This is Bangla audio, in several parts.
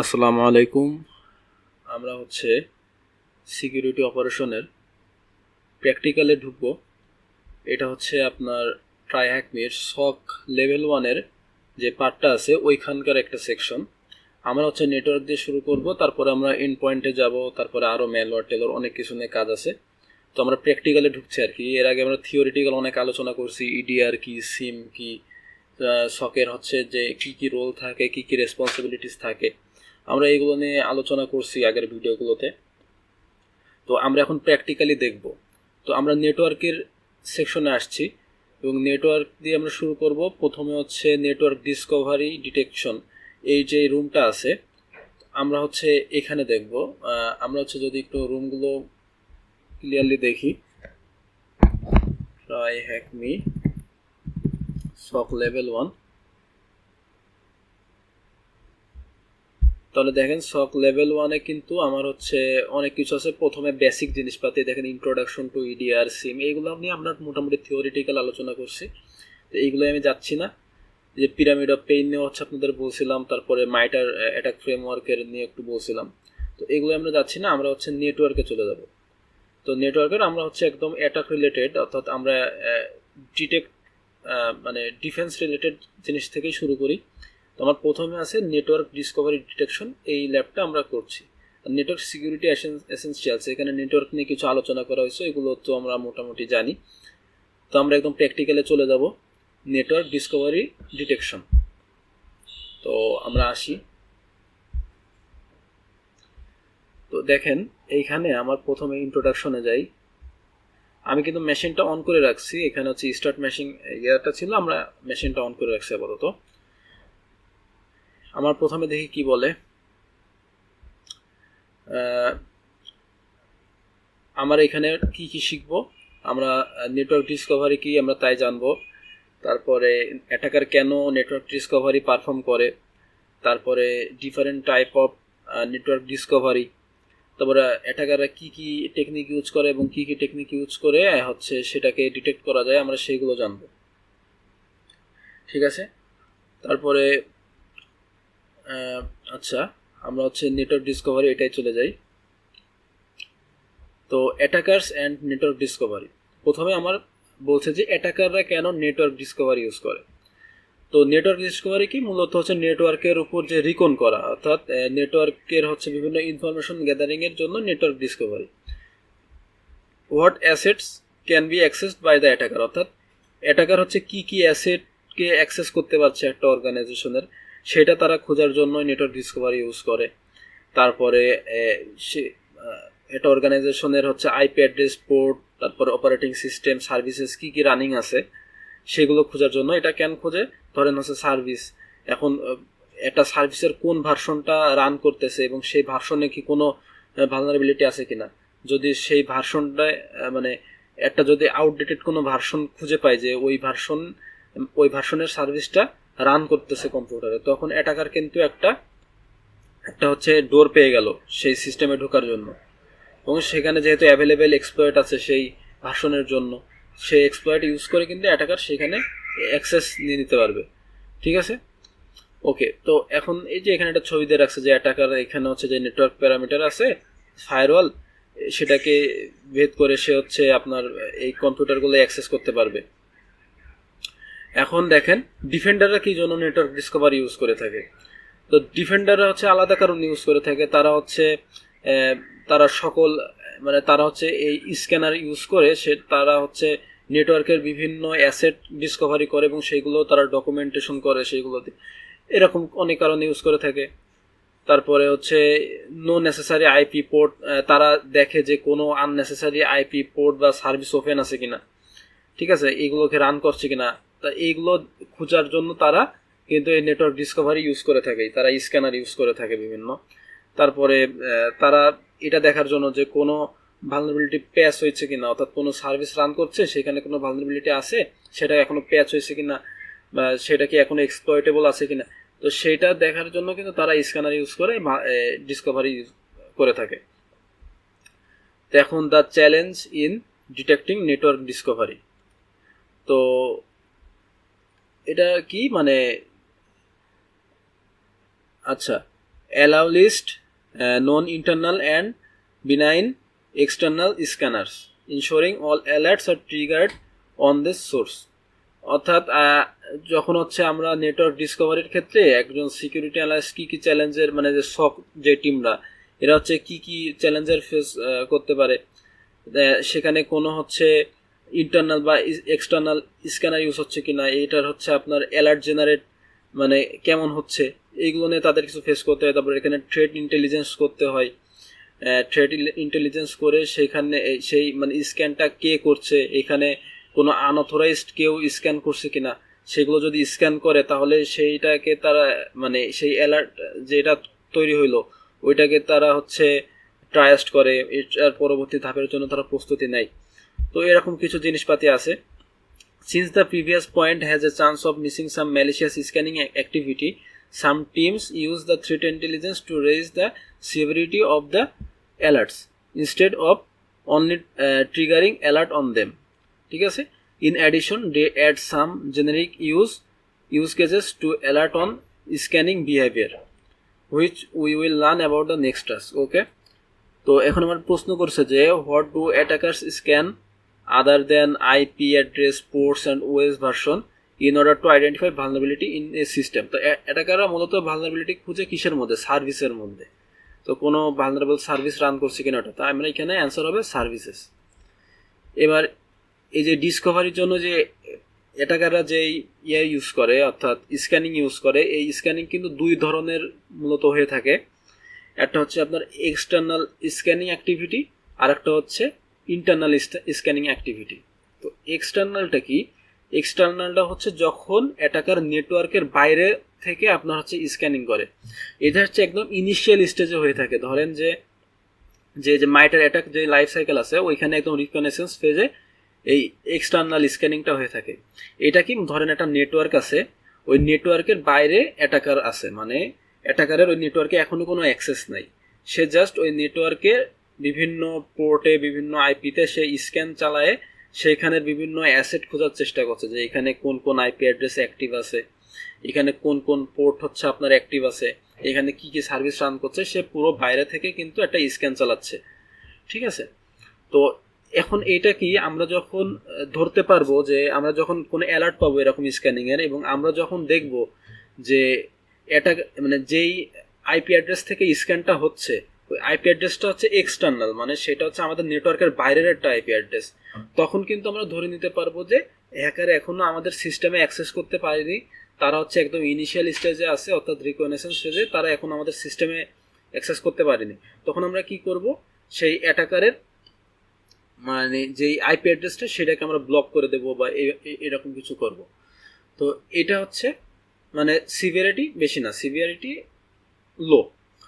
আসসালামু আলাইকুম। আমরা সিকিউরিটি অপারেশনের প্র্যাকটিক্যালে ঢুকব। এটা আপনার ট্রাইহ্যাকমির সক লেভেল 1-এর যে পার্টটা আছে ওইখানকার একটা সেকশন। আমরা নেটওয়ার্ক দিয়ে শুরু করব, তারপরে আমরা এন্ড পয়েন্টে যাব, তারপরে আরও ম্যালওয়্যার টেলওয়্যার অনেক কিছু নিয়ে কাজ আছে। তো আমরা প্র্যাকটিক্যালে ঢুকছি আর কি। এর আগে আমরা থিওরিটিক্যাল অনেক আলোচনা করছি, ইডিআর কি, সিম কি, সকের যে কী কী রোল থাকে, কী কী রেসপন্সিবিলিটিস থাকে, আমরা এগুলো নিয়ে আলোচনা করছি আগের ভিডিওগুলোতে। তো আমরা এখন প্র্যাকটিক্যালি দেখব। তো আমরা নেটওয়ার্কের সেকশনে আসছি এবং নেটওয়ার্ক দিয়ে আমরা শুরু করব। প্রথমে নেটওয়ার্ক ডিসকভারি ডিটেকশন, এই যে রুমটা আছে আমরা এখানে দেখব। আমরা যদি একটু রুমগুলো ক্লিয়ারলি দেখি, ট্রাইহ্যাকমি সক লেভেল 1, তাহলে দেখেন সক লেভেল 1-এ কিন্তু আমার অনেক কিছু আছে। প্রথমে বেসিক জিনিসপাতি দেখেন, ইন্ট্রোডাকশন টু ইডিআর, সিম, এইগুলো নিয়ে আমরা মোটামুটি থিওরিটিক্যাল আলোচনা করছি। তো এইগুলো আমি যাচ্ছি না। যে পিরামিড অফ পেইন নিয়ে আপনাদের বলছিলাম, তারপরে মাইটার অ্যাটাক ফ্রেমওয়ার্কের নিয়ে একটু বলছিলাম। তো এগুলো আমরা যাচ্ছি না, আমরা নেটওয়ার্কে চলে যাব। তো নেটওয়ার্কের আমরা একদম অ্যাটাক রিলেটেড, অর্থাৎ আমরা ডিটেক্ট মানে ডিফেন্স রিলেটেড জিনিস থেকেই শুরু করি। তো আমার প্রথমে আছে নেটওয়ার্ক ডিসকভারি ডিটেকশন, এই ল্যাবটা আমরা করছি। নেটওয়ার্ক সিকিউরিটি এসেনশিয়ালস, এখানে নেটওয়ার্ক নিয়ে কিছু আলোচনা করা হয়েছে, এগুলো তো আমরা মোটামুটি জানি। তো আমরা একদম প্র্যাকটিক্যালে চলে যাব, নেটওয়ার্ক ডিসকভারি ডিটেকশন। তো আমরা আসি। তো দেখেন এইখানে আমার প্রথমে ইন্ট্রোডাকশনে যাই। আমি কিন্তু মেশিনটা অন করে রাখছি, এখানে স্টার্ট মেশিন ইয়ারটা ছিল, আমরা মেশিনটা অন করে রাখছি আপাতত। আমার প্রথমে দেখি কি বলে। আমার এখানে কি কি শিখবো, আমরা নেটওয়ার্ক ডিসকভারি কি আমরা তাই জানবো, তারপরে অ্যাটাকার কেন নেটওয়ার্ক ডিসকভারি পারফর্ম করে, তারপরে different type of network discovery, তারপরে অ্যাটাকাররা কি কি টেকনিক ইউজ করে এবং কি কি টেকনিক ইউজ করে সেটাকে ডিটেক্ট করা যায়, আমরা সেইগুলো জানবো। ঠিক আছে, তারপরে আচ্ছা আমরা নেটওয়ার্ক ডিসকভারি এটাই চলে যাই। তো অ্যাটাকার্স অ্যান্ড নেটওয়ার্ক ডিসকভারি, প্রথমে আমার বলছে যে অ্যাটাকাররা কেন নেটওয়ার্ক ডিসকভারি ইউজ করে। তো নেটওয়ার্ক ডিসকভারি কি, মূলত নেটওয়ার্কের উপর যে রিকন করা, অর্থাৎ নেটওয়ার্কের বিভিন্ন ইনফরমেশন গ্যাদারিংয়ের জন্য network discovery. What assets can be accessed by the attacker, অর্থাৎ অ্যাটাকার কি কি অ্যাসেটকে অ্যাক্সেস করতে পারছে একটা অর্গানাইজেশনের, সেটা তারা খোঁজার জন্য নেটওয়ার্ক ডিসকভারি ইউজ করে। তারপরে সে একটা অর্গানাইজেশনের আইপি অ্যাড্রেস, পোর্ট, তারপর অপারেটিং সিস্টেম, সার্ভিসেস কি কি রানিং আছে সেগুলো খোঁজার জন্য এটা কেন খোঁজে। ধরেন সার্ভিস, এখন একটা সার্ভিসের কোন ভার্সনটা রান করতেছে এবং সেই ভার্সনে কি কোনো ভালনারেবিলিটি আছে কিনা। যদি সেই ভার্সনটায় মানে একটা যদি আউটডেটেড কোনো ভার্সন খুঁজে পায় যে ওই ভার্সনের সার্ভিসটা রান করতেছে কম্পিউটারে, তখন অ্যাটাকার কিন্তু একটা ডোর পেয়ে গেল সেই সিস্টেমে ঢোকার জন্য। এবং সেখানে যেহেতু অ্যাভেলেবেল এক্সপ্লয়েট আছে সেই ভার্সনের জন্য, সেই এক্সপ্লয়েট ইউজ করে কিন্তু অ্যাটাকার সেখানে অ্যাক্সেস নিয়ে নিতে পারবে। ঠিক আছে, ওকে। তো এখন এই যে এখানে একটা ছবি দিয়ে রাখছে যে অ্যাটাকার এখানে যে নেটওয়ার্ক প্যারামিটার আছে ফায়ারওয়াল, সেটাকে ভেদ করে সে আপনার এই কম্পিউটারগুলো অ্যাক্সেস করতে পারবে। এখন দেখেন ডিফেন্ডাররা কি জন্য নেটওয়ার্ক ডিসকভারি ইউজ করে থাকে। তো ডিফেন্ডাররা আলাদা কারণ ইউজ করে থাকে। তারা তারা সকল তারা এই স্ক্যানার ইউজ করে তারা নেটওয়ার্কের বিভিন্ন অ্যাসেট ডিসকভারি করে এবং সেইগুলো তারা ডকুমেন্টেশন করে সেইগুলোতে, এরকম অনেক কারণ ইউজ করে থাকে। তারপরে নো নেসেসারি আইপি পোর্ট, তারা দেখে যে কোনো আননেসেসারি আইপি পোর্ট বা সার্ভিস ওপেন আছে কিনা, ঠিক আছে, এইগুলোকে রান করছে কিনা, তা এইগুলো খোঁজার জন্য তারা কিন্তু এই নেটওয়ার্ক ডিসকভারি ইউজ করে থাকে, তারা স্ক্যানার ইউজ করে থাকে বিভিন্ন। তারপরে তারা এটা দেখার জন্য যে কোনো ভালনারেবিলিটি প্যাচ হয়েছে কিনা, অর্থাৎ কোনো সার্ভিস রান করছে সেখানে কোনো ভালনারেবিলিটি আছে, সেটা এখনো প্যাচ হয়েছে কিনা বা সেটা কি এখনো এক্সপ্লয়েটেবল আছে কিনা, তো সেটা দেখার জন্য কিন্তু তারা স্ক্যানার ইউজ করে ডিসকভারি করে থাকে। তো এখন the challenge in detecting network Discovery, তো এটা কি আচ্ছা allow list non internal and benign external scanners ensuring all alerts are triggered on this source. অর্থাৎ যখন হচ্ছে আমরা নেটওয়ার্ক ডিসকভারির ক্ষেত্রে একজন সিকিউরিটি অ্যানালিস্ট কী কী চ্যালেঞ্জের মানে যে সক যে টিমরা এরা হচ্ছে কী কী চ্যালেঞ্জের ফেস করতে পারে, সেখানে কোনো হচ্ছে ইন্টারনাল বা এক্সটার্নাল স্ক্যানার ইউজ হচ্ছে কি না, এইটার হচ্ছে আপনার অ্যালার্ট জেনারেট মানে কেমন হচ্ছে, এইগুলো নিয়ে তাদের কিছু ফেস করতে হয়। তারপর এখানে থ্রেট ইন্টেলিজেন্স করতে হয়, থ্রেট ইন্টেলিজেন্স করে সেখানে সেই মানে স্ক্যানটা কে করছে, এখানে কোনো আনঅথরাইজড কেউ স্ক্যান করছে কিনা, সেগুলো যদি স্ক্যান করে তাহলে সেইটাকে তারা মানে সেই অ্যালার্ট যেটা তৈরি হইলো ওইটাকে তারা হচ্ছে ট্রায়াস্ট করে, এটার পরবর্তী ধাপের জন্য তারা প্রস্তুতি নেয়। তো এরকম কিছু জিনিসপাতি আছে। Since the previous point has a chance of missing some malicious scanning activity, some teams use the threat intelligence to raise the severity of the alerts instead of only triggering alert on them. ঠিক আছে, in addition they add some generic use cases to alert on scanning behavior which we will learn about the next task. Okay, তো এখন আমার প্রশ্ন করছে যে what do attackers scan other than IP address, ports and OS version in order to identify vulnerability in a system. তো অ্যাটাকাররা মূলত ভালনারেবিলিটি খুঁজে কিসের মধ্যে? সার্ভিসের মধ্যে। তো কোনো ভালনারেবল সার্ভিস রান করছে কিনা ওটা, তো আমরা এখানে অ্যান্সার হবে সার্ভিসেস। এবার এই যে ডিসকভারির জন্য যে অ্যাটাকাররা যে ইউজ করে অর্থাৎ স্ক্যানিং ইউজ করে, এই স্ক্যানিং কিন্তু দুই ধরনের মূলত হয়ে থাকে। একটা হচ্ছে আপনার এক্সটার্নাল স্ক্যানিং অ্যাক্টিভিটি, আর একটা হচ্ছে ইন্টারনাল স্ক্যানিং অ্যাক্টিভিটি। তো এক্সটার্নালটা কি? এক্সটার্নালটা হচ্ছে যখন অ্যাটাকার নেটওয়ার্কের বাইরে থেকে আপনার হচ্ছে স্ক্যানিং করে, এটা হচ্ছে একদম ইনিশিয়াল স্টেজে হয়ে থাকে। ধরেন যে মাইটার অ্যাটাক যে লাইফ সাইকেল আছে ওইখানে একদম রিকনেসেন্স ফেজে এই এক্সটার্নাল স্ক্যানিংটা হয়ে থাকে। এটা কি, ধরেন একটা নেটওয়ার্ক আছে, ওই নেটওয়ার্কের বাইরে অ্যাটাকার আছে, মানে অ্যাটাকারের ওই নেটওয়ার্কে এখনো কোনো অ্যাক্সেস নাই, সে জাস্ট ওই নেটওয়ার্কে বিভিন্ন পোর্টে বিভিন্ন আইপিতে সে স্ক্যান চালায়, সেইখানের বিভিন্ন অ্যাসেট খোঁজার চেষ্টা করছে যে এখানে কোন কোন আইপি অ্যাড্রেস অ্যাক্টিভ আছে, এখানে কোন কোন পোর্ট হচ্ছে আপনার অ্যাক্টিভ আছে, এখানে কি কি সার্ভিস রান করছে, সে পুরো বাইরে থেকে কিন্তু একটা স্ক্যান চালাচ্ছে। ঠিক আছে, তো এখন এইটা কি আমরা যখন ধরতে পারবো যে আমরা যখন কোনো অ্যালার্ট পাবো এরকম স্ক্যানিংয়ের, এবং আমরা যখন দেখব যে এটা মানে যেই আইপি অ্যাড্রেস থেকে স্ক্যানটা হচ্ছে ওই আইপি অ্যাড্রেসটা হচ্ছে এক্সটার্নাল, মানে সেটা হচ্ছে আমাদের নেটওয়ার্কের বাইরের একটা আইপি অ্যাড্রেস, তখন কিন্তু আমরা ধরে নিতে পারবো যে হ্যাকার এখনো আমাদের সিস্টেমে অ্যাক্সেস করতে পারেনি, তারা হচ্ছে একদম ইনিশিয়াল স্টেজে আছে অর্থাৎ রিকগনিশন স্টেজে, তারা এখন আমাদের সিস্টেমে অ্যাক্সেস করতে পারেনি। তখন আমরা কি করব, সেই অ্যাটাকারের মানে যেই আইপি অ্যাড্রেসটা সেটাকে আমরা ব্লক করে দেবো বা এরকম কিছু করব। তো এটা হচ্ছে মানে সিভিয়ারিটি বেশি না, সিভিয়ারিটি লো।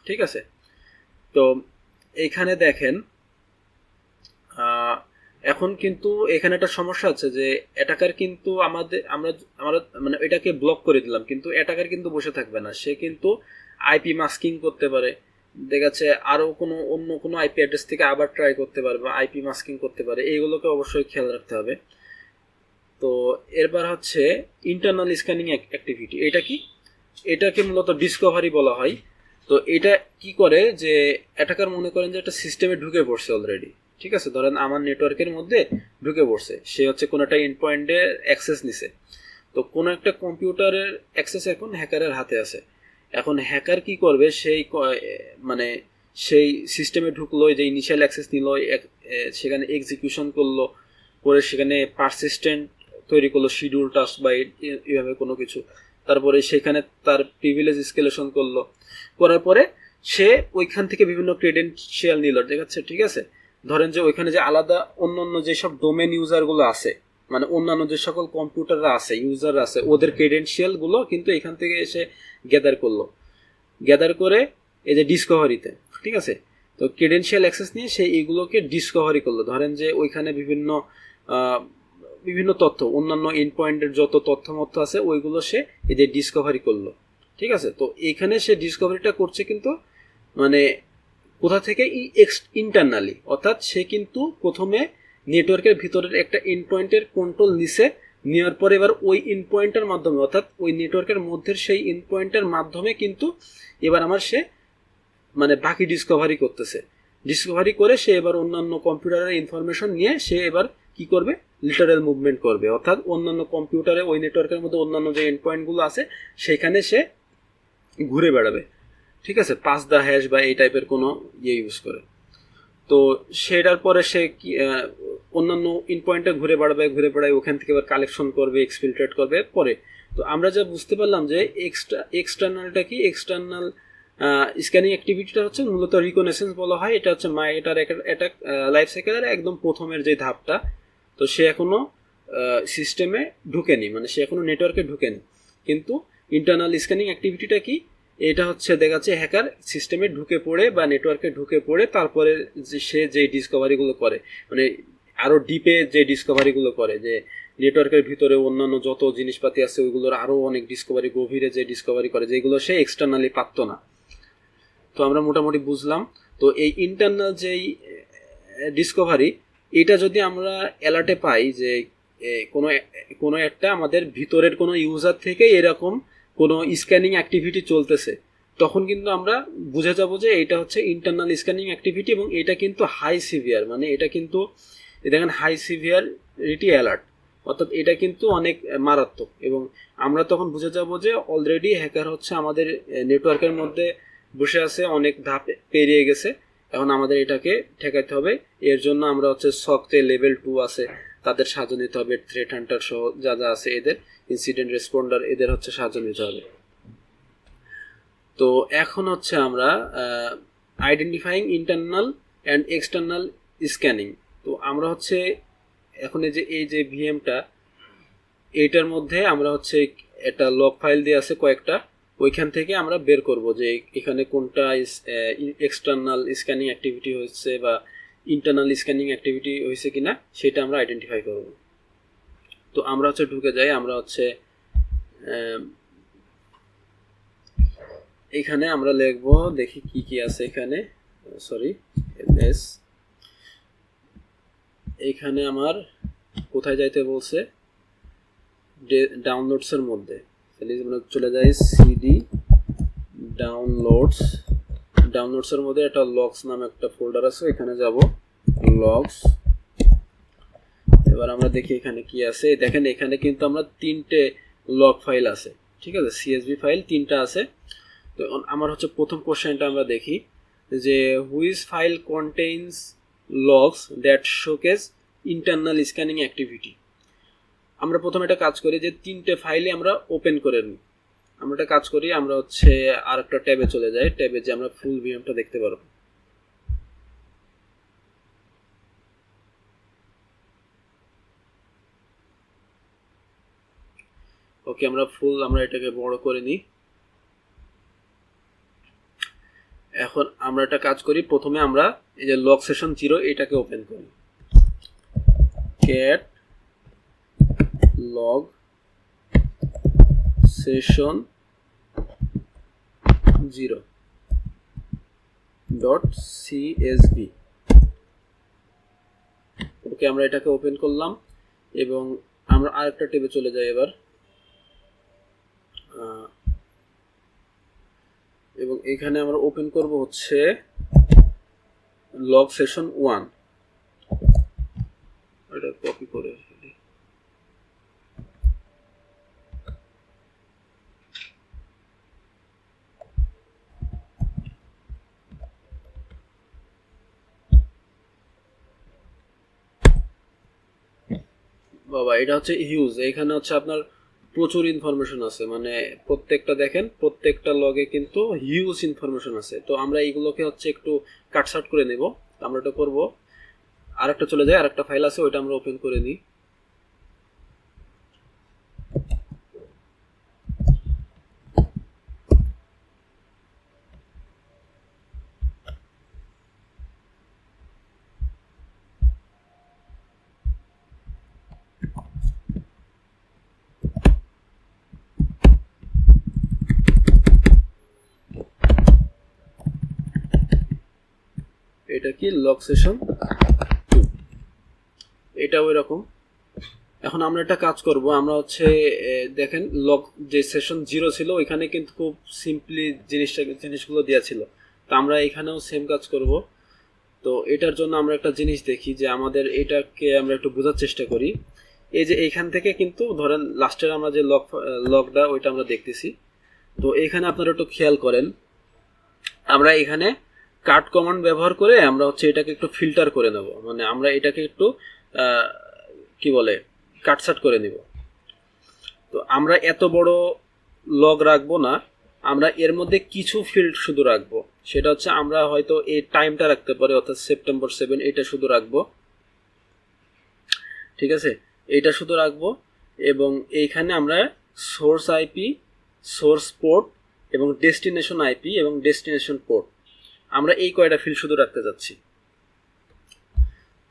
ঠিক আছে, তো এইখানে দেখেন এখন কিন্তু এখানে একটা সমস্যা আছে যে অ্যাটাকার কিন্তু আমরা মানে এটাকে ব্লক করে দিলাম, কিন্তু অ্যাটাকার কিন্তু বসে থাকবে না, সে কিন্তু আইপি মাস্কিং করতে পারে, দেখা যাচ্ছে আরও কোনো অন্য কোনো আইপি অ্যাড্রেস থেকে আবার ট্রাই করতে পারে বা আইপি মাস্কিং করতে পারে, এইগুলোকে অবশ্যই খেয়াল রাখতে হবে। তো এরপর হচ্ছে ইন্টারনাল স্ক্যানিং অ্যাক্টিভিটি। এটা কি? এটাকে মূলত ডিসকভারি বলা হয়। তো এটা কি করে যে অ্যাটাকার মনে করেন যে একটা সিস্টেমে ঢুকে পড়ছে অলরেডি, ঠিক আছে, ধরেন আমার নেটওয়ার্কের মধ্যে ঢুকে পড়ছে, সে হচ্ছে কোনো একটা এন্ড পয়েন্টে অ্যাক্সেস নিছে, তো কোনো একটা কম্পিউটারের অ্যাক্সেস এখন হ্যাকারের হাতে আছে। এখন হ্যাকার কি করবে, মানে সেই সিস্টেমে ঢুকলো, যে ইনিশিয়াল অ্যাক্সেস নিল, সেখানে এক্সিকিউশন করলো, করে সেখানে পারসিস্টেন্ট তৈরি করলো, শিডিউল টাস্ক বা এইভাবে কোনো কিছু, তারপরে সেখানে তার প্রিভিলেজ স্কেলেশন করলো, করার পরে সে ওইখান থেকে বিভিন্ন ক্রেডেনশিয়াল নিল, ঠিক আছে, ধরেন যে ওইখানে যে আলাদা অন্য যেসব ডোমেন ইউজারগুলো আছে, মানে অন্যান্য যে সকল কম্পিউটাররা আছে, ইউজার আছে, ওদের ক্রেডেনশিয়ালগুলো কিন্তু এখান থেকে এসে গ্যাদার করে এই যে ডিসকভারিতে, ঠিক আছে, তো ক্রেডেনশিয়াল অ্যাক্সেস নিয়ে সে এইগুলোকে ডিসকভারি করলো। ধরেন যে ওইখানে বিভিন্ন তথ্য, অন্যান্য এন্ড পয়েন্টের যত তথ্যমত্য আছে ওইগুলো সে এই যে ডিসকভারি করলো, ঠিক আছে। তো এইখানে সে ডিসকভারিটা করছে কিন্তু মানে কোথা থেকে, ইন্টারনালি, অর্থাৎ সে কিন্তু প্রথমে নেটওয়ার্কের ভিতরের একটা এন্ড পয়েন্টের কন্ট্রোল নিছে, নেওয়ার পরে এবার ওই এন্ড পয়েন্টের মাধ্যমে, অর্থাৎ ওই নেটওয়ার্কের মধ্যে সেই এন্ড পয়েন্টের মাধ্যমে কিন্তু এবার আমার সে মানে বাকি ডিসকভারি করে সে এবার অন্যান্য কম্পিউটারের ইনফরমেশন নিয়ে সে এবার কি করবে, লিটারাল মুভমেন্ট করবে, অর্থাৎ অন্যান্য কম্পিউটারে ওই নেটওয়ার্কের মধ্যে অন্যান্য যে এন্ড পয়েন্টগুলো আছে সেখানে সে ঘুরে বেড়াবে, ঠিক আছে, পাস দ্য হ্যাশ বা এই টাইপের কোনো ইয়ে ইউজ করে। তো সেটার পরে সে অন্যান্য ইন পয়েন্টে ঘুরে বেড়ায় ওখান থেকে এবার কালেকশন করবে, এক্সফিল্ট্রেট করবে পরে। তো আমরা যা বুঝতে পারলাম যে এক্সটার্নালটা কি, এক্সটার্নাল স্ক্যানিং অ্যাক্টিভিটিটা হচ্ছে মূলত রিকনেসেন্স বলা হয়। এটা হচ্ছে এটার একটা লাইফ সাইকেলের একদম প্রথমের যে ধাপটা। তো সে এখনো সিস্টেমে ঢুকেনি, মানে সে এখনো নেটওয়ার্কে ঢুকেনি। কিন্তু ইন্টারনাল স্ক্যানিং অ্যাক্টিভিটিটা কি, এটা হচ্ছে দেখা যাচ্ছে হ্যাকার সিস্টেমে ঢুকে পড়ে বা নেটওয়ার্কে ঢুকে পড়ে তারপরে সে যে ডিসকভারিগুলো করে, মানে আরও ডিপে যে ডিসকভারিগুলো করে, যে নেটওয়ার্কের ভিতরে অন্যান্য যত জিনিসপাতি আছে ওইগুলোর আরও অনেক ডিসকভারি, গভীরে যে ডিসকভারি করে যেগুলো সে এক্সটার্নালি পারত না। তো আমরা মোটামুটি বুঝলাম। তো এই ইন্টারনাল যেই ডিসকভারি, এটা যদি আমরা অ্যালার্টে পাই যে কোনো একটা আমাদের ভিতরের কোনো ইউজার থেকে এরকম কোনো স্ক্যানিং অ্যাক্টিভিটি চলতেছে, তখন কিন্তু আমরা বুঝে যাব যে এটা হচ্ছে ইন্টারনাল স্ক্যানিং অ্যাক্টিভিটি এবং এটা কিন্তু হাই সিভিয়ার, মানে এটা কিন্তু দেখেন হাই সিভিয়ারিটি অ্যালার্ট, অর্থাৎ এটা কিন্তু অনেক মারাত্মক। এবং আমরা তখন বুঝে যাব যে অলরেডি হ্যাকার হচ্ছে আমাদের নেটওয়ার্কের মধ্যে বসে আছে, অনেক ধাপ পেরিয়ে গেছে, এখন আমাদের এটাকে ঠেকাইতে হবে। এর জন্য আমরা হচ্ছে সকতে লেভেল 2 আছে তাদের সাহায্য নিতে হবে, থ্রেট হান্টার সহ যা যা আছে এদের, ইনসিডেন্ট রেসপন্ডার এদের হচ্ছে সাহায্য নিতে হবে। তো এখন হচ্ছে আমরা identifying internal and external scanning. তো আমরা হচ্ছে এখন এই যে ভিএমটা, এইটার মধ্যে আমরা হচ্ছে একটা লগ ফাইল দিয়ে আছে কয়েকটা, ওইখান থেকে আমরা বের করব যে এখানে কোনটা এক্সটার্নাল স্ক্যানিং অ্যাক্টিভিটি হচ্ছে বা ইন্টারনাল স্ক্যানিং অ্যাক্টিভিটি হয়েছে কিনা সেটা আমরা আইডেন্টিফাই করব। তো আমরা হচ্ছে ঢুকে যাই, আমরা হচ্ছে এখানে আমরা লিখব, দেখি কি কি আছে এখানে, সরি এলএস, এইখানে আমার কোথায় যাইতে বলছে, ডাউনলোডসের মধ্যে চলে যাই, সিডি ডাউনলোডসের মধ্যে একটা লগস নামে একটা ফোল্ডার আছে, এখানে যাব লগস। এবার আমরা দেখি এখানে কি আছে, দেখেন এখানে কিন্তু আমরা 3টে লগ ফাইল আছে, ঠিক আছে, সিএসভি ফাইল 3টা আছে। তো আমার হচ্ছে প্রথম কোশ্চেনটা আমরা দেখি যে which file contains logs that showcase internal scanning activity. আমরা প্রথমে একটা কাজ করি যে 3টে ফাইলে আমরা ওপেন করে নিই। আমরা একটা কাজ করি, আমরা হচ্ছে আর একটা ট্যাবে চলে যাই, ট্যাবে যে আমরা ফুল ভিএমটা দেখতে পারবো। ওকে, আমরা এটাকে বড় করে নিই। এখন আমরা একটা কাজ করি, প্রথমে আমরা এই যে লগ সেশন 0 এটাকে ওপেন করি, ক্যাট লগ সেশন 0.csv। ওকে, আমরা এটাকে ওপেন করলাম এবং আমরা আরেকটা ট্যাবে চলে যাই এবার, এবং এখানে আমরা ওপেন করব হচ্ছে লগ সেশন 1। এটা কপি করে ফেলি, বাবা এটা হচ্ছে হিউজ, এখানে হচ্ছে আপনার প্রচুর ইনফরমেশন আছে, মানে প্রত্যেকটা দেখেন প্রত্যেকটা লগে কিন্তু হিউজ ইনফরমেশন আছে। তো আমরা এইগুলোকে হচ্ছে একটু কাটছাট করে নেব। আমরা এটা করব, আরেকটা চলে যায়, আরেকটা ফাইল আছে ওইটা আমরা ওপেন করে নিই। এটা কি লগ সেশন 2, এটা ওই রকম। এখন আমরা একটা কাজ করব, আমরা হচ্ছে দেখেন লগ যে সেশন 0 ছিল ওইখানে কিন্তু খুব সিম্পলি জিনিসগুলো দেওয়া ছিল। তো আমরা এখানেও সেম কাজ করব। তো এটার জন্য আমরা একটা জিনিস দেখি যে আমাদের এটাকে আমরা একটু বোঝার চেষ্টা করি। এই যে এইখান থেকে কিন্তু ধরেন লাস্টের আমরা যে লগটা ওইটা আমরা দেখতেছি। তো এখানে আপনারা একটু খেয়াল করেন, আমরা এখানে কাট কমান্ড ব্যবহার করে আমরা হচ্ছে এটাকে একটু ফিল্টার করে নেব, মানে আমরা এটাকে একটু কি বলে কাটসাট করে নিব। তো আমরা এত বড় লগ রাখবো না, আমরা এর মধ্যে কিছু ফিল্ড শুধু রাখবো। সেটা হচ্ছে আমরা হয়তো এই টাইমটা রাখতে পারি, অর্থাৎ সেপ্টেম্বর 7 এটা শুধু রাখবো, ঠিক আছে, এইটা শুধু রাখবো। এবং এইখানে আমরা সোর্স আইপি, সোর্স পোর্ট এবং ডেস্টিনেশন আইপি এবং ডেস্টিনেশন পোর্ট, আমরা এই কয়টা ফিল্ড শুধু রাখতে যাচ্ছি।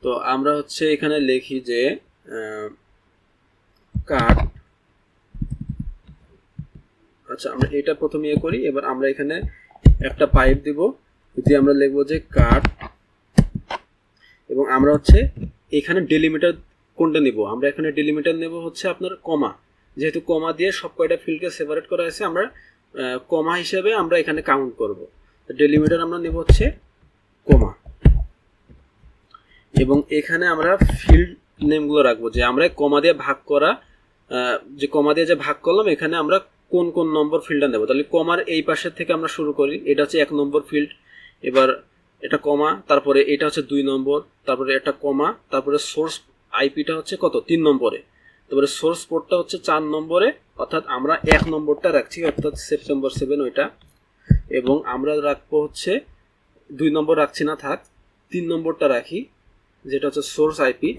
তো আমরা হচ্ছে এখানে লিখি যে কাট, আচ্ছা আমরা এটা প্রথমে ইয়ে করি। এবার আমরা এখানে একটা পাইপ দিব, দিয়ে আমরা লিখবো যে কাট, এবং আমরা হচ্ছে এখানে ডেলিমিটার কোনটা নিব, আমরা এখানে ডেলিমিটার নেব হচ্ছে আপনার কমা, যেহেতু কমা দিয়ে সব কয়টা ফিল্ডকে সেপারেট করা হয়েছে, আমরা কমা হিসেবে আমরা এখানে কাউন্ট করব। ডেলিমিটার আমরা নেব হচ্ছে কমা, এবং এখানে আমরা ফিল্ড নেমগুলো রাখবো, যে আমরা কমা দিয়ে ভাগ করা, যে কমা দিয়ে যে ভাগ করলাম এখানে আমরা কোন কোন নম্বর ফিল্ডটা নেব। তাহলে কমার এই পাশের থেকে আমরা শুরু করি, এটা হচ্ছে 1 নম্বর ফিল্ড, এবার এটা কমা, তারপরে এটা হচ্ছে 2 নম্বর, তারপরে এটা কমা, তারপরে সোর্স আইপিটা হচ্ছে কত 3 নম্বরে, তারপরে সোর্স পোর্টটা হচ্ছে 4 নম্বরে, অর্থাৎ আমরা 1 নম্বরটা রাখছি, অর্থাৎ সেপ্টেম্বর 7 ওইটা, এবং আমরা রাখবো হচ্ছে 2 নম্বর রাখছি না, থাক 3 নম্বরটা রাখি, যেটা হচ্ছে সোর্স আইপি।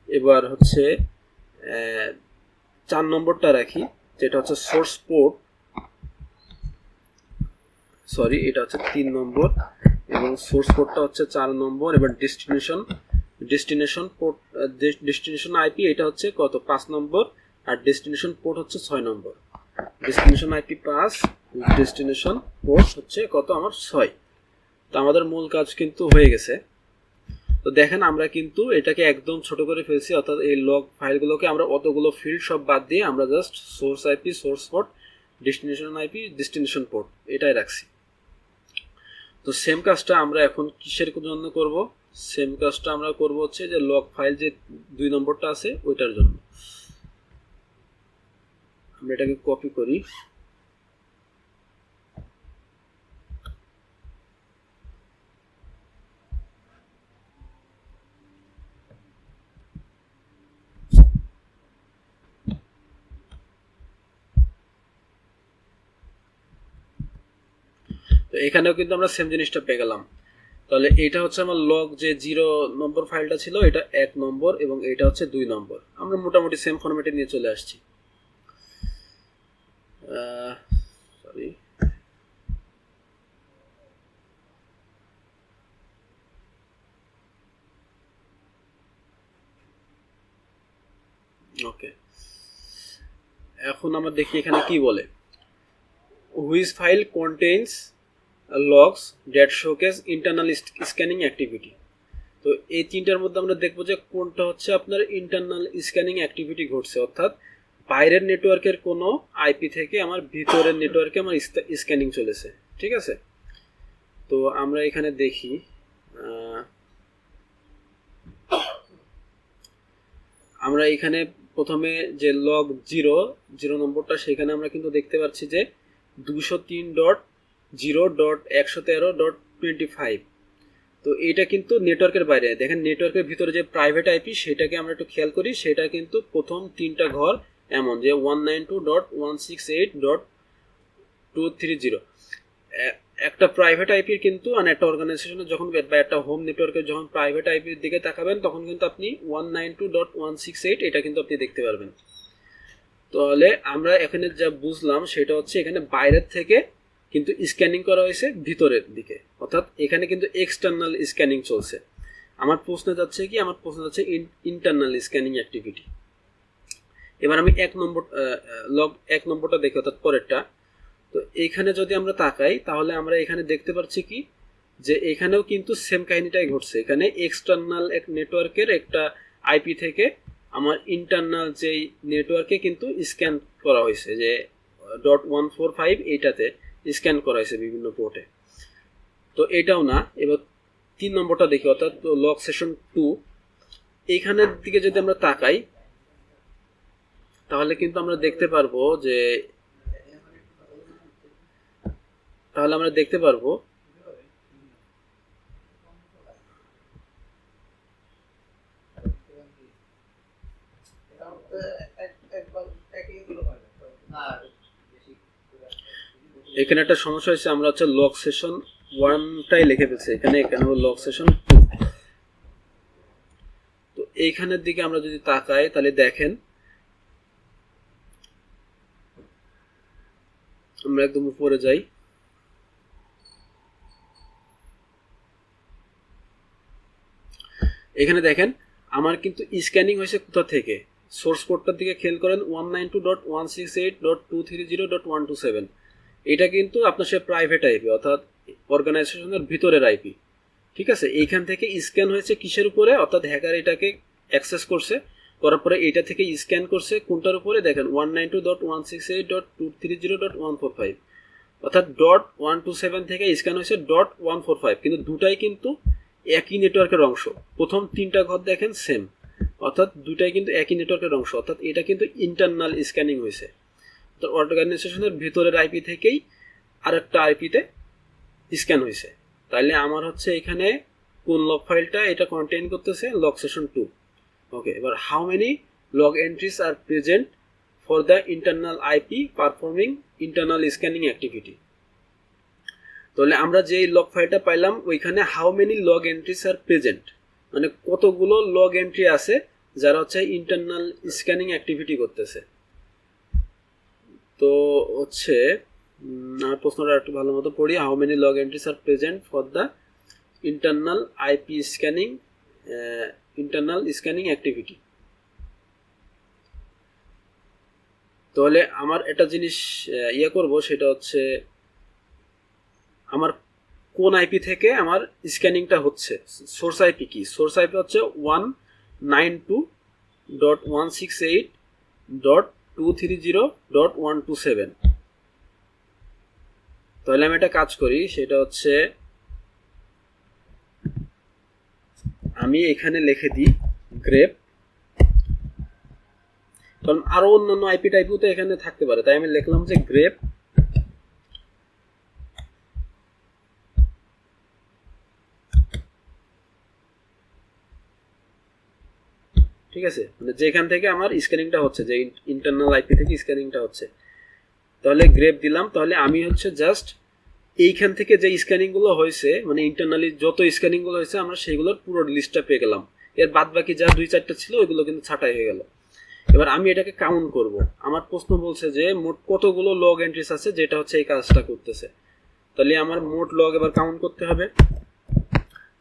এবার হচ্ছে 4 নম্বরটা রাখি, যেটা হচ্ছে সোর্স পোর্ট, সরি এটা হচ্ছে 3 নম্বর, এবং সোর্স পোর্টটা হচ্ছে 4 নম্বর। এবার ডেস্টিনেশন পোর্ট, ডেস্টিনেশন আইপি এটা হচ্ছে কত 5 নম্বর, আর ডেস্টিনেশন পোর্ট হচ্ছে 6 নম্বর। ডেস্টিনেশন আইপি 5, ডেস্টিনেশন পোর্ট হচ্ছে কত আমার 6। তো আমাদের মূল কাজ কিন্তু হয়ে গেছে। তো দেখেন আমরা কিন্তু এটাকে একদম ছোট করে ফেলছি, অর্থাৎ এই লগ ফাইলগুলোকে আমরা অতগুলো ফিল্ড সব বাদ দিয়ে আমরা just source IP, source port, destination IP, destination port এটাই রাখছি। তো সেম কাজটা আমরা এখন কিসের জন্য করব? সেম কাজটা আমরা করব হচ্ছে যে লগ ফাইল যে 2 নম্বরটা আছে ওইটার জন্য। আমরা এটাকে কপি করি, তো এখানেও কিন্তু আমরা সেম জিনিসটা পেয়ে গেলাম। তাহলে এটা হচ্ছে আমার লগ যে 0 নম্বর ফাইলটা ছিল এটা 1 নম্বর, এবং এটা হচ্ছে 2 নম্বর। আমরা মোটামুটি সেম ফরম্যাটে নিয়ে চলে আসছি। সরি, ওকে, এখন আমরা দেখি এখানে কি বলে, which file contains logs that showcase internal scanning activity। তো এই তিনটার মধ্যে আমরা দেখবো যে কোনটা হচ্ছে আপনার ইন্টারনাল স্ক্যানিং অ্যাক্টিভিটি ঘটছে, অর্থাৎ বাইরের নেটওয়ার্কের কোনো আইপি থেকে আমার ভিতরের নেটওয়ার্কে আমার স্ক্যানিং চলেছে, ঠিক আছে। তো আমরা এখানে দেখি, আমরা এখানে প্রথমে যে লগ 0 নম্বরটা, সেখানে আমরা কিন্তু দেখতে পাচ্ছি যে 203.0.113.25। তো এটা কিন্তু নেটওয়ার্কের বাইরে। দেখেন নেটওয়ার্কের ভিতরে যে প্রাইভেট আইপি সেটাকে আমরা একটু খেয়াল করি, সেটা কিন্তু প্রথম 3টা ঘর এমন যে 192.168.230। একটা প্রাইভেট আইপির কিন্তু একটা অর্গানাইজেশনের যখন বা একটা হোম নেটওয়ার্কের যখন প্রাইভেট আইপির দিকে তাকাবেন তখন কিন্তু আপনি 192.168 এটা কিন্তু আপনি দেখতে পারবেন। তাহলে আমরা এখানে যা বুঝলাম সেটা হচ্ছে এখানে বাইরের থেকে কিন্তু স্ক্যানিং করা হয়েছে ভিতরের দিকে, অর্থাৎ এখানে কিন্তু এক্সটার্নাল স্ক্যানিং চলছে। আমার প্রশ্ন যাচ্ছে কি, আমার প্রশ্ন যাচ্ছে ইন্টারনাল স্ক্যানিং অ্যাক্টিভিটি। এবার আমি 1 নম্বরটা দেখি, অর্থাৎ পরেরটা। তো এইখানে যদি আমরা তাকাই তাহলে আমরা এখানে দেখতে পাচ্ছি কি যে এখানেও কিন্তু সেম কাহিনীটাই ঘটছে। এখানে এক্সটার্নাল এক নেটওয়ার্কের একটা আইপি থেকে আমার ইন্টারনাল যেই নেটওয়ার্কে কিন্তু স্ক্যান করা হয়েছে, যে .145 এইটাতে স্ক্যান করা হয়েছে বিভিন্ন পোর্টে। তো এটাও না। এবার 3 নম্বরটা দেখি, অর্থাৎ লগ সেশন 2। এইখানের দিকে যদি আমরা তাকাই তাহলে কিন্তু আমরা দেখতে পারবো যে এখানে একটা সমস্যা হয়েছে, আমরা হচ্ছে লগ সেশন 1টাই লিখে ফেলছি, এখানে লগ সেশন 2। তো এইখানের দিকে আমরা যদি তাকাই তাহলে দেখেন আমরা একদম উপরে যাই, এখানে দেখেন আমার কিন্তু স্ক্যানিং হয়েছে কোথা থেকে। সোর্স কোডটার দিকে খেয়াল করেন, 192.168.230.127। এটা কিন্তু আপনার সে প্রাইভেট আইপি, অর্থাৎ অর্গানাইজেশনের ভিতরের আইপি। ঠিক আছে, এইখান থেকে স্ক্যান হয়েছে কিসের উপরে, অর্থাৎ হ্যাকার এটাকে অ্যাক্সেস করছে, করার পরে এটা থেকে স্ক্যান করছে কোনটার উপরে, দেখেন 192.168.230.145, অর্থাৎ .127 থেকে স্ক্যান হয়েছে .145, কিন্তু দুটাই কিন্তু একই নেটওয়ার্কের অংশ। প্রথম 3টা ঘর দেখেন সেম, অর্থাৎ দুটাই কিন্তু একই নেটওয়ার্কের অংশ, অর্থাৎ এটা কিন্তু ইন্টারনাল স্ক্যানিং হয়েছে। তো অর্গানাইজেশনের ভিতরের আইপি থেকেই আরেকটা আইপিতে স্ক্যান হয়েছে। তাহলে আমার হচ্ছে এখানে কোন লগ ফাইলটা এটা কন্টেইন করতেছে, লগ সেশন 2। ওকে, এবার how many log entries are present for the internal IP performing internal scanning activity. তাহলে আমরা যে লগ ফাইলটা পাইলাম ওইখানে how many log entries are present, মানে কতগুলো লগ এন্ট্রি আছে যারা হচ্ছে ইন্টারনাল স্ক্যানিং অ্যাক্টিভিটি করতেছে। তো হচ্ছে আমার প্রশ্নটা একটু ভালো মতো পড়ি। How many log entries are present for the internal IP scanning activity. তাহলে আমার একটা জিনিস করব, সেটা হচ্ছে আমার কোন আইপি থেকে আমার স্ক্যানিংটা হচ্ছে। সোর্স আইপি কি? সোর্স আইপি হচ্ছে 192.168.230.127। তাহলে আমি একটা কাজ করি, সেটা হচ্ছে আমি এখানে লিখে দিই গ্রেপ, কারণ আরো অন্যান্য আইপি টাইপও তো এখানে থাকতে পারে, তাই আমি লিখলাম যে গ্রেপ ঠিক আছে, মানে যেখান থেকে আমার স্ক্যানিংটা হচ্ছে, যে ইন্টারনাল আইপি থেকে স্ক্যানিংটা হচ্ছে। তাহলে গ্রেপ দিলাম। তাহলে আমি হচ্ছে জাস্ট এইখান থেকে যে স্ক্যানিংগুলো হয়েছে, মানে ইন্টারনালি যত স্ক্যানিংগুলো হয়েছে আমরা সেইগুলোর পুরো লিস্টটা পেয়ে গেলাম। এর বাদ বাকি যা 2-4টা ছিল ওইগুলো কিন্তু ছাঁটাই হয়ে গেল। এবার আমি এটাকে কাউন্ট করব। আমার প্রশ্ন বলছে যে মোট কতগুলো লগ এন্ট্রিস আছে যেটা হচ্ছে এই কাজটা করতেছে। তাহলে আমার মোট লগ এবার কাউন্ট করতে হবে।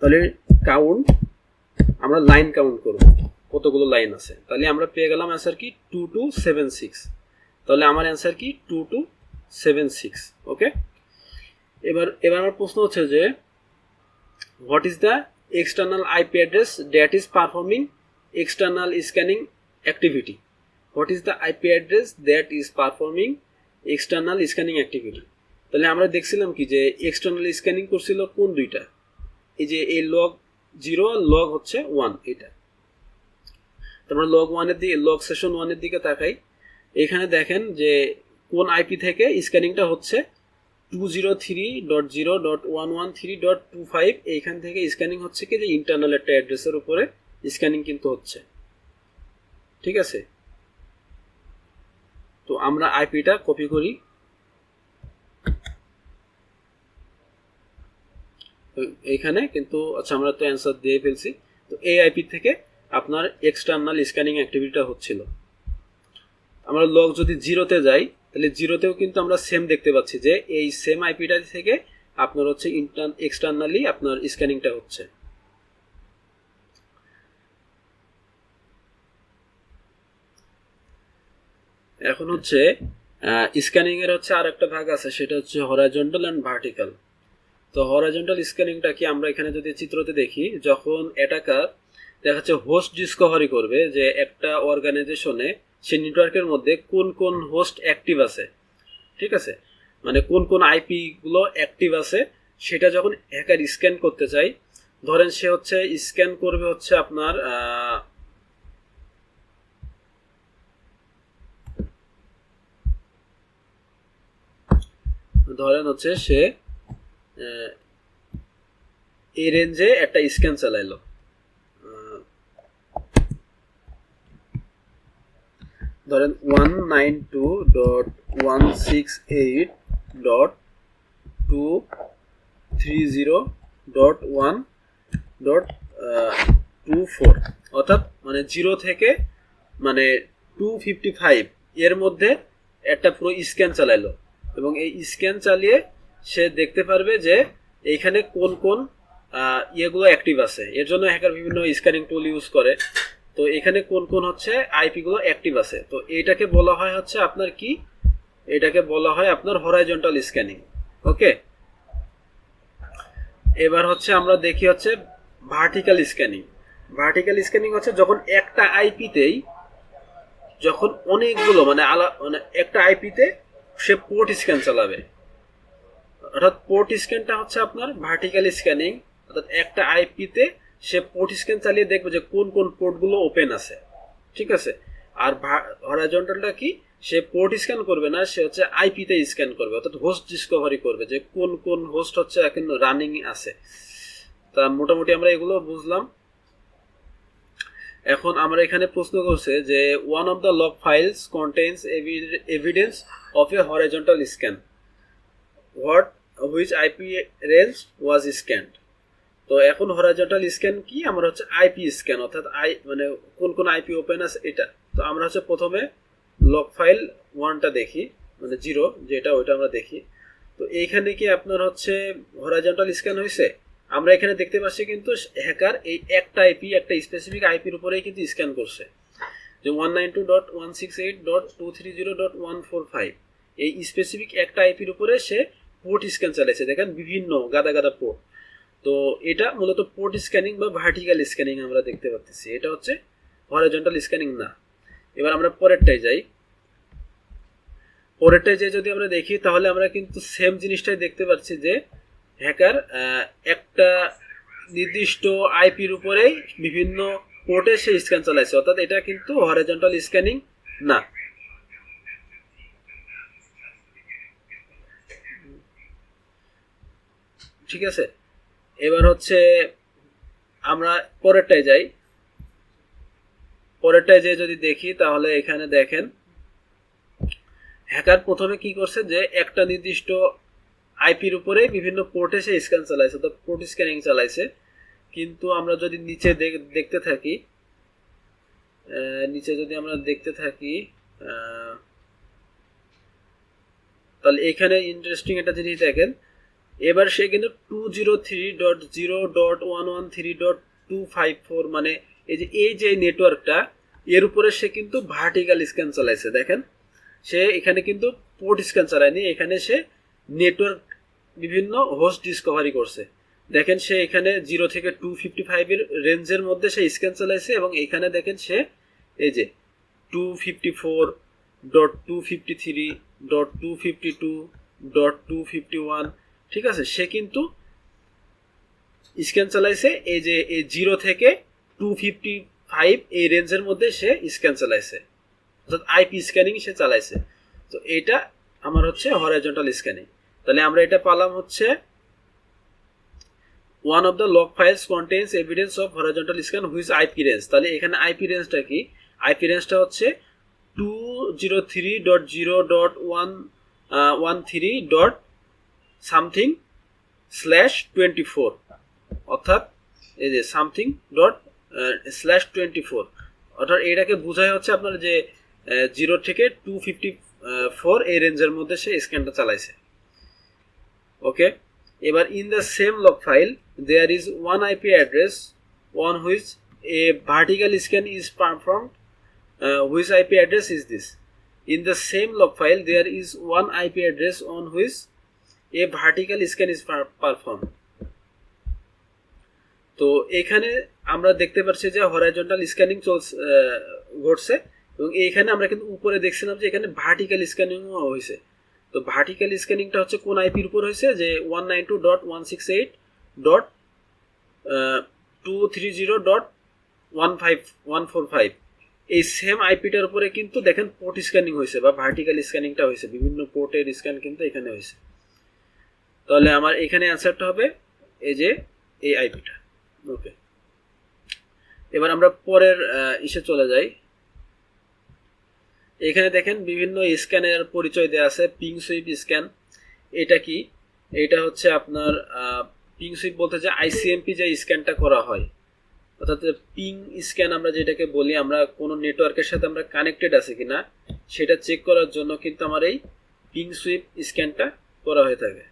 তাহলে কাউন্ট, আমরা লাইন কাউন্ট করব কতগুলো লাইন আছে। তাহলে আমরা পেয়ে গেলাম অ্যান্সার কি 2276। তাহলে আমার অ্যান্সার কি 2276। ওকে, এবার আমার প্রশ্ন হচ্ছে যে what is the external IP address that is performing external scanning activity. What is the IP address that is performing external scanning activity. তাহলে আমরা দেখছিলাম কি যে এক্সটার্নাল স্ক্যানিং করছিল কোন দুইটা, এই যে এই লগ 0 আর লগ হচ্ছে 1, এটা। তারপরে লগ 1-এর দিকে, লগ সেশন 1-এর দিকে তাকাই, এখানে দেখেন যে কোন আইপি থেকে স্ক্যানিংটা হচ্ছে 203.0.113.25। এইখান থেকে স্ক্যানিং হচ্ছে কি যে ইন্টারনাল একটা অ্যাড্রেসের উপরে স্ক্যানিং কিন্তু হচ্ছে। ঠিক আছে, তো আমরা আইপিটা কপি করি। এইখানে কিন্তু আচ্ছা আমরা তো অ্যান্সার দিয়ে ফেলছি। তো এই আইপি থেকে আপনার এক্সটার্নাল স্ক্যানিং অ্যাক্টিভিটিটা হচ্ছিল। আমরা লগ যদি 0-তে যাই তাহলে 0-তেও কিন্তু আমরা সেম দেখতে পাচ্ছি যে এই সেম আইপিটা থেকে আপনার হচ্ছে এক্সটার্নালি আপনার স্ক্যানিংটা হচ্ছে। এখন হচ্ছে স্ক্যানিং এর হচ্ছে আর একটা ভাগ আছে, সেটা হচ্ছে হরাইজন্টাল এন্ড ভার্টিক্যাল। তো হরাইজন্টাল স্ক্যানিংটা কি, আমরা এখানে যদি চিত্রতে দেখি, যখন অ্যাটাকার দেখা যাচ্ছে হোস্ট ডিসকভারি করবে যে একটা অর্গানাইজেশনে সেই নেটওয়ার্কের মধ্যে কোন হোস্ট অ্যাক্টিভ আছে, ঠিক আছে, মানে কোন আইপি গুলো অ্যাক্টিভ আছে সেটা যখন হ্যাকার স্ক্যান করতে চাই, ধরেন সে হচ্ছে স্ক্যান করবে হচ্ছে আপনার ধরেন হচ্ছে সে এই রেঞ্জে একটা স্ক্যান চালাইলো, ধরেন 192.168.230.1.24 অর্থাৎ মানে 0 থেকে মানে 255 এর মধ্যে একটা পুরো স্ক্যান চালাইলো, এবং এই স্ক্যান চালিয়ে সে দেখতে পারবে যে এইখানে কোন কোন ইয়েগুলো অ্যাক্টিভ আছে। এর জন্য হ্যাকার বিভিন্ন স্ক্যানিং টুল ইউজ করে। তো এখানে কোন কোন হচ্ছে আইপি গুলো অ্যাক্টিভ আছে, তো এটাকে বলা হয় হচ্ছে আপনার কি, এটাকে বলা হয় আপনার হরাইজন্টাল স্ক্যানিং। ওকে, এবার হচ্ছে আমরা দেখি হচ্ছে ভার্টিক্যাল স্ক্যানিং। ভার্টিক্যাল স্ক্যানিং হচ্ছে যখন একটা আইপিতেই, যখন অনেকগুলো মানে একটা আইপিতে সে পোর্ট স্ক্যান চালাবে, অর্থাৎ পোর্ট স্ক্যানটা হচ্ছে আপনার ভার্টিক্যাল স্ক্যানিং। অর্থাৎ একটা আইপিতে সে পোর্ট স্ক্যান চালিয়ে দেখবে যে কোন কোন পোর্টগুলো ওপেন আছে, ঠিক আছে। আর হরাইজন্টালটা কি, সে পোর্ট স্ক্যান করবে না, সে হচ্ছে আইপিতে স্ক্যান করবে, অর্থাৎ হোস্ট ডিসকভারি করবে যে কোন কোন হোস্ট হচ্ছে এখন রানিং আছে। তা মোটামুটি আমরা এগুলো বুঝলাম। এখন আমরা এখানে প্রশ্ন করছে যে one of the log files contains evidence of A horizontal scan, what which IP range was scanned. তো এখন হরাইজন্টাল স্ক্যান কি, আমরা হচ্ছে আইপি স্ক্যান, অর্থাৎ মানে কোন কোন আইপি ওপেন আছে এটা। তো আমরা হচ্ছে প্রথমে লগ ফাইল 1টা দেখি, মানে 0 যেটা, ওইটা আমরা দেখি। তো এইখানে কি আপনার হচ্ছে হরাইজন্টাল স্ক্যান হয়েছে, আমরা এখানে দেখতে পাচ্ছি কিন্তু হ্যাকার এই একটা আইপি, একটা স্পেসিফিক আইপির উপরেই কিন্তু স্ক্যান করছে, যে 192.168.230.145 এই স্পেসিফিক একটা আইপির উপরে সে পোর্ট স্ক্যান চালাইছে। দেখেন বিভিন্ন গাদা গাদা পোর্ট। তো এটা মূলত পোর্ট স্ক্যানিং বা ভার্টিক্যাল স্ক্যানিং আমরা দেখতে পাচ্ছি, এটা হচ্ছে হরাইজন্টাল স্ক্যানিং না। এবার আমরা পরেরটাই যাই। পরেরটায় যে যদি আমরা দেখি তাহলে আমরা কিন্তু সেম জিনিসটাই দেখতে পাচ্ছি যে হ্যাকার একটা নির্দিষ্ট আইপির উপরেই বিভিন্ন পোর্টে সে স্ক্যান চালাইছে, অর্থাৎ এটা কিন্তু হরাইজন্টাল স্ক্যানিং না। ঠিক আছে, এবার হচ্ছে আমরা পরেরটায় যাই। পরেরটায় যে যদি দেখি তাহলে এখানে দেখেন হ্যাকার প্রথমে কি করছে, যে একটা নির্দিষ্ট আইপির উপরে বিভিন্ন পোর্টে সে স্ক্যান চালাইছে, তো পোর্ট স্ক্যানিং চালাইছে। কিন্তু আমরা যদি নিচে দেখতে থাকি, নিচে যদি আমরা দেখতে থাকি তাহলে এখানে ইন্টারেস্টিং একটা জিনিস দেখেন, এবার সে কিন্তু 203.0.113.254 মানে এই যে নেটওয়ার্কটা, এর উপরে সে কিন্তু ভার্টিক্যাল স্ক্যান চালাইছে। দেখেন সে এখানে কিন্তু পোর্ট স্ক্যান চালায়নি, এখানে সে নেটওয়ার্ক বিভিন্ন হোস্ট ডিসকভারি করছে। দেখেন সে এখানে 0 থেকে 255 এর রেঞ্জের মধ্যে সে স্ক্যান চালাইছে, এবং এখানে দেখেন সে এই যে 254.253.252.251, ঠিক আছে, সে কিন্তু স্ক্যান চালাইছে এই যে এই 0 থেকে 255 এই রেঞ্জের মধ্যে সে স্ক্যান চালাইছে, অর্থাৎ আইপি স্ক্যানিং সে চালাইছে। তো এটা আমার হচ্ছে হরাইজন্টাল স্ক্যানিং। তাহলে আমরা এটা পেলাম হচ্ছে one of the log files contains evidence of horizontal scan which IP range। তাহলে এখানে আইপি রেঞ্জটা কি, আইপি রেঞ্জটা হচ্ছে 203.0.113. something /24, অর্থাৎ এই যে সামথিং /24, অর্থাৎ এটাকে বোঝায় হচ্ছে আপনার যে 0 থেকে 254 এই রেঞ্জের মধ্যে সে স্ক্যানটা চালাইছে। ওকে, এবার in the same log file there is one IP address on which a vertical scan is performed. Which IP address is this? In the same log file there is one IP address on which a vertical scan is performed. তো এখানে আমরা দেখতে পাচ্ছি যে হরাইজন্টাল স্ক্যানিং ঘটছে, এবং এইখানে আমরা কিন্তু উপরে দেখছিলাম যে এখানে ভার্টিক্যাল স্ক্যানিংও হয়েছে। তো ভার্টিক্যাল স্ক্যানিংটা হচ্ছে কোন আইপির উপর হয়েছে, যে 192.168.230.15145 এই সেম আইপিটার উপরে কিন্তু দেখেন পোর্ট স্ক্যানিং হয়েছে বা ভার্টিক্যাল স্ক্যানিংটা হয়েছে, বিভিন্ন পোর্টের স্ক্যান কিন্তু এখানে হয়েছে। তাহলে আমার এখানে অ্যান্সারটা হবে এই যে এই আইপিটা। ওকে, এবার আমরা পরের ইসে চলে যাই। এখানে দেখেন বিভিন্ন স্ক্যানের পরিচয় দেওয়া আছে। পিং সুইপ স্ক্যান, এটা কি? এটা হচ্ছে আপনার পিং সুইপ বলতে যে আইসিএমপি যে স্ক্যানটা করা হয়, অর্থাৎ পিং স্ক্যান আমরা যেটাকে বলি, আমরা কোনো নেটওয়ার্কের সাথে আমরা কানেক্টেড আছে কিনা সেটা চেক করার জন্য কিন্তু আমার এই পিং সুইপ স্ক্যানটা করা হয়ে থাকে।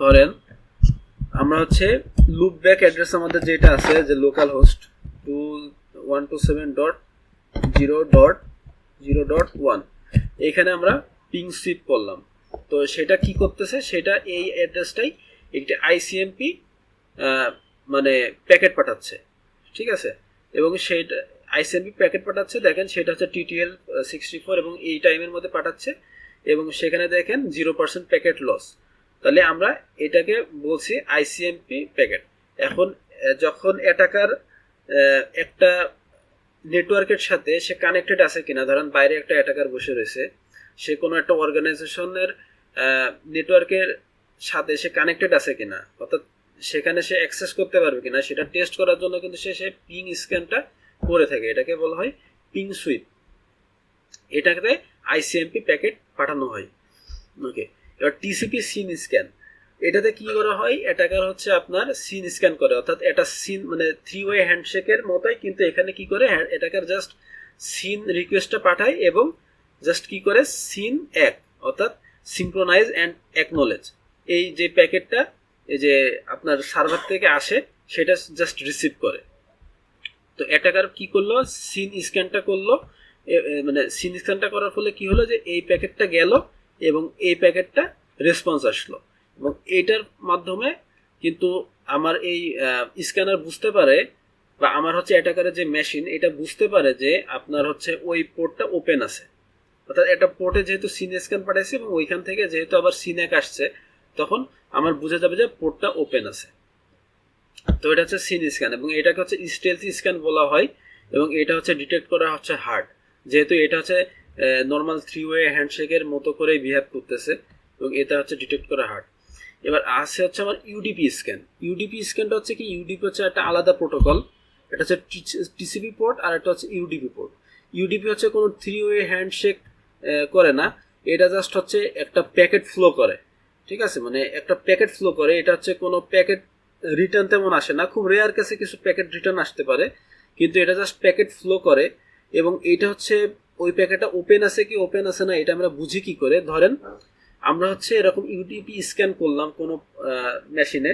ধরেন আমরা হচ্ছে লুপ ব্যাক অ্যাড্রেস আমাদের যেটা আছে, যে লোকাল হোস্ট 127.0.0.1, এখানে আমরা পিং সুইপ করলাম। তো সেটা কি করতেছে, সেটা এই অ্যাড্রেসটাই একটি আইসিএমপি মানে প্যাকেট পাঠাচ্ছে, ঠিক আছে। এবং সেইটা আইসিএমপি প্যাকেট পাঠাচ্ছে, দেখেন সেটা হচ্ছে TTL 64 এবং এই টাইমের মধ্যে পাঠাচ্ছে, এবং সেখানে দেখেন 0% প্যাকেট লস। তাহলে আমরা এটাকে বলছি আইসিএমপি প্যাকেট। এখন যখন অ্যাটাকার একটা নেটওয়ার্কের সাথে সে কানেক্টেড আছে কিনা, ধরেন বাইরে একটা অ্যাটাকার বসে রয়েছে, সে কোনো একটা অর্গানাইজেশনের নেটওয়ার্কের সাথে সে কানেক্টেড আছে কিনা, অর্থাৎ সেখানে সে অ্যাক্সেস করতে পারবে কিনা সেটা টেস্ট করার জন্য কিন্তু সে পিং স্ক্যানটা করে থাকে। এটাকে বলা হয় পিং সুইপ, এটাকে আইসিএমপি প্যাকেট পাঠানো হয়। ওকে, এবার টিসিপি সিন স্ক্যান, এটাতে কি করা হয়, অ্যাটাকার হচ্ছে আপনার সিন স্ক্যান করে, অর্থাৎ এটা সিন মানে 3-ওয়ে হ্যান্ডশেকের মতোই, কিন্তু এখানে কি করে অ্যাটাকার জাস্ট সিন রিকোয়েস্টটা পাঠায় এবং জাস্ট কি করে সিন এক, অর্থাৎ সিনক্রোনাইজ অ্যান্ড অ্যাকনোলেজ, এই যে প্যাকেটটা এই যে আপনার সার্ভার থেকে আসে সেটা জাস্ট রিসিভ করে। তো অ্যাটাকার কি করলো, সিন স্ক্যানটা করলো, মানে সিন স্ক্যানটা করার ফলে কি হলো, যে এই প্যাকেটটা গেল এবং এই প্যাকেটটা রেসপন্স আসলো, এবং এইটার মাধ্যমে কিন্তু আমার এই স্ক্যানার বুঝতে পারে, বা আমার হচ্ছে অ্যাটাকারের যে মেশিন এটা বুঝতে পারে যে আপনার হচ্ছে ওই পোর্টটা ওপেন আছে, অর্থাৎ একটা পোর্টে যেহেতু সিন স্ক্যান পাঠাইছে এবং ওইখান থেকে যেহেতু আবার সিন এক আসছে, তখন আমার বোঝা যাবে যে পোর্টটা ওপেন আছে। তো এটা হচ্ছে সিন স্ক্যান, এবং এটাকে হচ্ছে স্টেলথি স্ক্যান বলা হয়, এবং এটা হচ্ছে ডিটেক্ট করা হচ্ছে হার্ড, যেহেতু এটা হচ্ছে নর্মাল 3-ওয়ে হ্যান্ডশেকের মতো করে বিহেভ করতেছে, এবং এটা হচ্ছে ডিটেক্ট করা হার্ড। এবার আছে হচ্ছে আমার ইউডিপি স্ক্যান। ইউডিপি স্ক্যানটা হচ্ছে কি, ইউডিপি হচ্ছে একটা আলাদা প্রোটোকল, এটা হচ্ছে টিসিপি পোর্ট আর একটা হচ্ছে ইউডিপি পোর্ট। ইউডিপি হচ্ছে কোনো 3-ওয়ে হ্যান্ডশেক করে না, এটা জাস্ট হচ্ছে একটা প্যাকেট ফ্লো করে, ঠিক আছে, মানে একটা প্যাকেট ফ্লো করে। এটা হচ্ছে কোনো প্যাকেট রিটার্ন তেমন আসে না, খুব রেয়ার কেসে কিছু প্যাকেট রিটার্ন আসতে পারে, কিন্তু এটা জাস্ট প্যাকেট ফ্লো করে। এবং এটা হচ্ছে ওই প্যাকেটটা ওপেন আছে কি ওপেন আছে না এটা আমরা বুঝি কি করে, ধরেন আমরা হচ্ছে এরকম ইউডিপি স্ক্যান করলাম কোনো মেশিনে,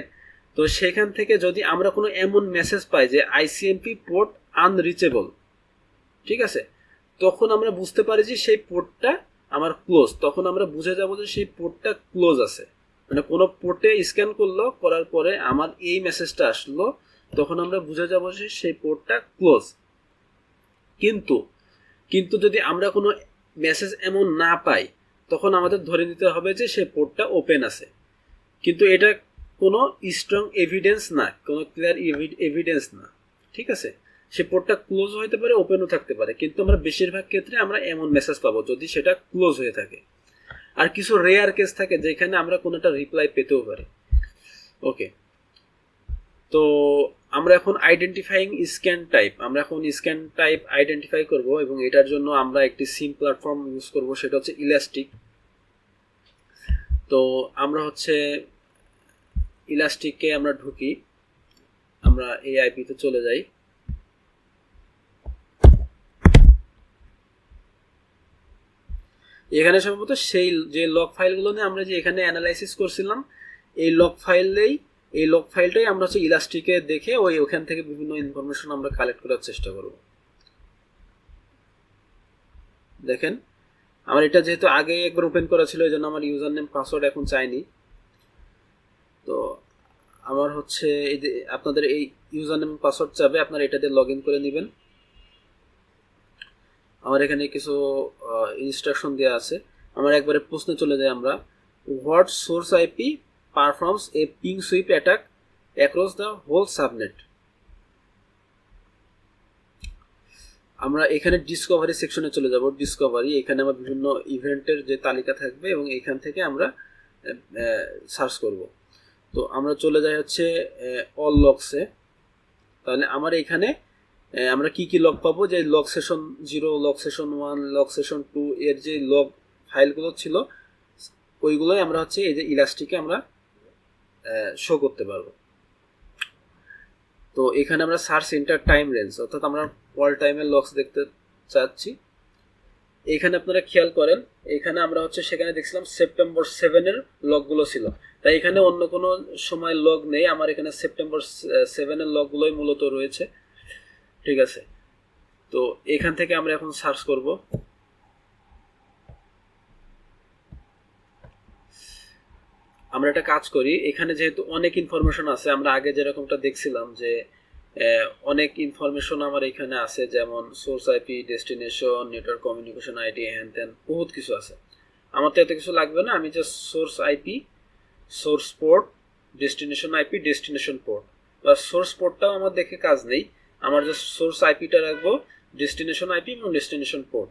তো সেখান থেকে যদি আমরা কোনো এমন মেসেজ পাই যে আইসিএমপি পোর্ট আনরিচেবল, ঠিক আছে, তখন আমরা বুঝতে পারি যে সেই পোর্টটা আমার ক্লোজ, তখন আমরা বুঝে যাবো যে সেই পোর্টটা ক্লোজ আছে, মানে কোনো পোর্টে স্ক্যান করলো, করার পরে আমার এই মেসেজটা আসলো, তখন আমরা বুঝে যাবো যে সেই পোর্টটা ক্লোজ। কিন্তু কিন্তু যদি আমরা কোনো মেসেজ এমন না পাই, তখন আমাদের ধরে নিতে হবে যে সেই পোর্টটা ওপেন আছে, কিন্তু এটা কোনো স্ট্রং এভিডেন্স না, কোনো ক্লিয়ার এভিডেন্স না, ঠিক আছে। সে পোর্টটা ক্লোজ হতে পারে, ওপেনও থাকতে পারে, কিন্তু আমরা বেশিরভাগ ক্ষেত্রে আমরা এমন মেসেজ পাবো যদি সেটা ক্লোজ হয়ে থাকে। আর কিছু রেয়ার কেস থাকে যেখানে আমরা কোনোটা রিপ্লাই পেতেও পারি। ওকে, তো আমরা এখন আইডেন্টিফাইং স্ক্যান টাইপ, আমরা এখন স্ক্যান টাইপ আইডেন্টিফাই করব, এবং এটার জন্য আমরা একটি সিম প্ল্যাটফর্ম ইউজ করব, সেটা হচ্ছে ইলাস্টিক। তো আমরা হচ্ছে ইলাস্টিককে আমরা ঢুকি, আমরা এই আইপিতে চলে যাই। এখানে সম্ভবত সেই যে লগ ফাইলগুলো নিয়ে আমরা যে এখানে অ্যানালাইসিস করছিলাম, এই লগ ফাইলটাই আমরা হচ্ছে ইলাস্টিকে দেখে ওখান থেকে বিভিন্ন ইনফরমেশন আমরা কালেক্ট করার চেষ্টা করব। দেখেন আমার এটা যেহেতু আগে একবার ওপেন করা ছিল, এই জন্য আমার ইউজার নেম পাসওয়ার্ড এখন চাইনি। তো আমার হচ্ছে এই যে আপনাদের এই ইউজার নেম পাসওয়ার্ড চাবে, আপনারা এটা দিয়ে লগ ইন করে নেবেন। আমার এখানে কিছু ইনস্ট্রাকশন দেওয়া আছে। আমরা একবারে প্রশ্নে চলে যাই আমরা। What source IP performs a ping sweep attack across the whole subnet. আমরা এখানে ডিসকভারি সেকশনে চলে যাব। ডিসকভারি, এখানে আমার বিভিন্ন ইভেন্টের যে তালিকা থাকবে এবং এখান থেকে আমরা সার্চ করব। তো আমরা চলে যাই হচ্ছে অল লগসে। তাহলে আমার এখানে আমরা কি কি লগ পাবো, যে log session 0, log session 1, log session 2 এর যে লগ ফাইলগুলো ছিল ওইগুলোই আমরা হচ্ছে এই যে ইলাস্টিকে আমরা শো করতে পারবো। তো এখানে আমরা সার্চ ইন্টার টাইম রেঞ্জ, অর্থাৎ আমরা অল টাইমের লগস দেখতে চাচ্ছি। এখানে আপনারা খেয়াল করেন, এখানে আমরা হচ্ছে সেখানে দেখছিলাম সেপ্টেম্বর 7 এর লগগুলো ছিল, তাই এখানে অন্য কোনো সময় লগ নেই, আমার এখানে সেপ্টেম্বর 7 এর লগগুলোই মূলত রয়েছে। ঠিক আছে, তো এখান থেকে আমরা এখন সার্চ করব। আমরা একটা কাজ করি, এখানে যেহেতু অনেক ইনফরমেশন আছে, আমরা আগে যেরকমটা দেখছিলাম যে অনেক ইনফরমেশন আমার এখানে আছে, যেমন source IP, destination, network communication ID, হ্যান ত্যান বহুত কিছু আছে। আমার তো এত কিছু লাগবে না, আমি just source IP, source port, destination IP, destination port, বা সোর্স পোর্টটাও আমার দেখে কাজ নেই, আমার জাস্ট সোর্স আইপিটা রাখবো, ডেস্টিনেশন আইপি এবং ডেস্টিনেশন পোর্ট,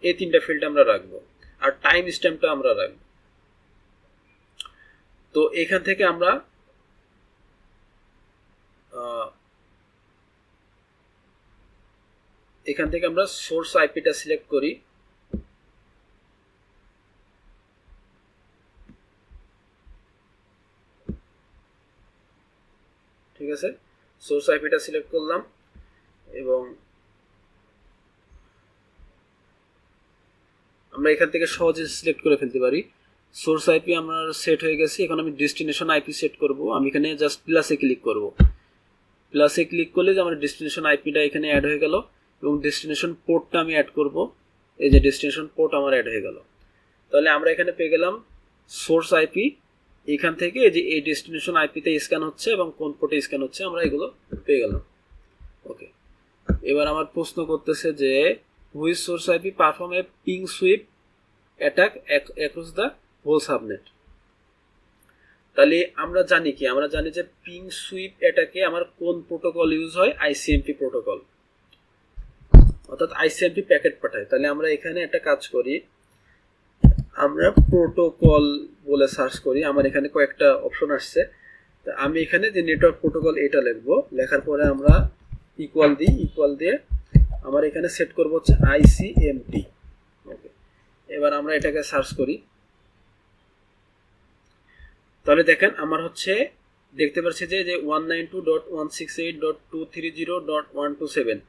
এই তিনটা ফিল্ড আমরা রাখবো, আর টাইম স্ট্যাম্পটা আমরা রাখবো। তো এখান থেকে আমরা সোর্স আইপিটা সিলেক্ট করি। ঠিক আছে, সোর্স আইপিটা সিলেক্ট করলাম এবং আমরা এখান থেকে সহজে সিলেক্ট করে ফেলতে পারি। সোর্স আইপি আমার সেট হয়ে গেছে, এখন আমি ডেস্টিনেশন আইপি সেট করব। আমি এখানে জাস্ট প্লাসে ক্লিক করব। প্লাসে ক্লিক করলে যে আমার ডেস্টিনেশন আইপিটা এখানে অ্যাড হয়ে গেল এবং ডেস্টিনেশন পোর্টটা আমি অ্যাড করব। এই যে ডেস্টিনেশন পোর্ট আমার অ্যাড হয়ে গেল। তাহলে আমরা এখানে পেয়ে গেলাম সোর্স আইপি, এখান থেকে যে এই ডেস্টিনেশন আইপিতে স্ক্যান হচ্ছে এবং কোন পোর্টে স্ক্যান হচ্ছে আমরা এগুলো পেয়ে গেলাম। ওকে, এবার আমার প্রশ্ন করতেছে যে which source IP perform a ping sweep attack across the whole subnet. তাহলে আমরা জানি কি, আমরা জানি যে পিং সুইপ অ্যাটাকে আমার কোন প্রোটোকল ইউজ হয়, আইসিএমপি প্রোটোকল, অর্থাৎ আইসিএমপি প্যাকেট পাঠায়। তাহলে আমরা এখানে একটা কাজ করি, আমরা প্রোটোকল বলে সার্চ করি, আমার এখানে কয়েকটা অপশন আসছে, তা আমি এখানে যে নেটওয়ার্ক প্রোটোকল এটা লিখবো, লেখার পরে আমরা ইকুয়াল দিই, ইকুয়াল দিয়ে আমার এখানে সেট করবো হচ্ছে আইসিএমপি। ওকে, এবার আমরা এটাকে সার্চ করি। তাহলে দেখেন আমার হচ্ছে দেখতে পাচ্ছি যে 192.168.230.127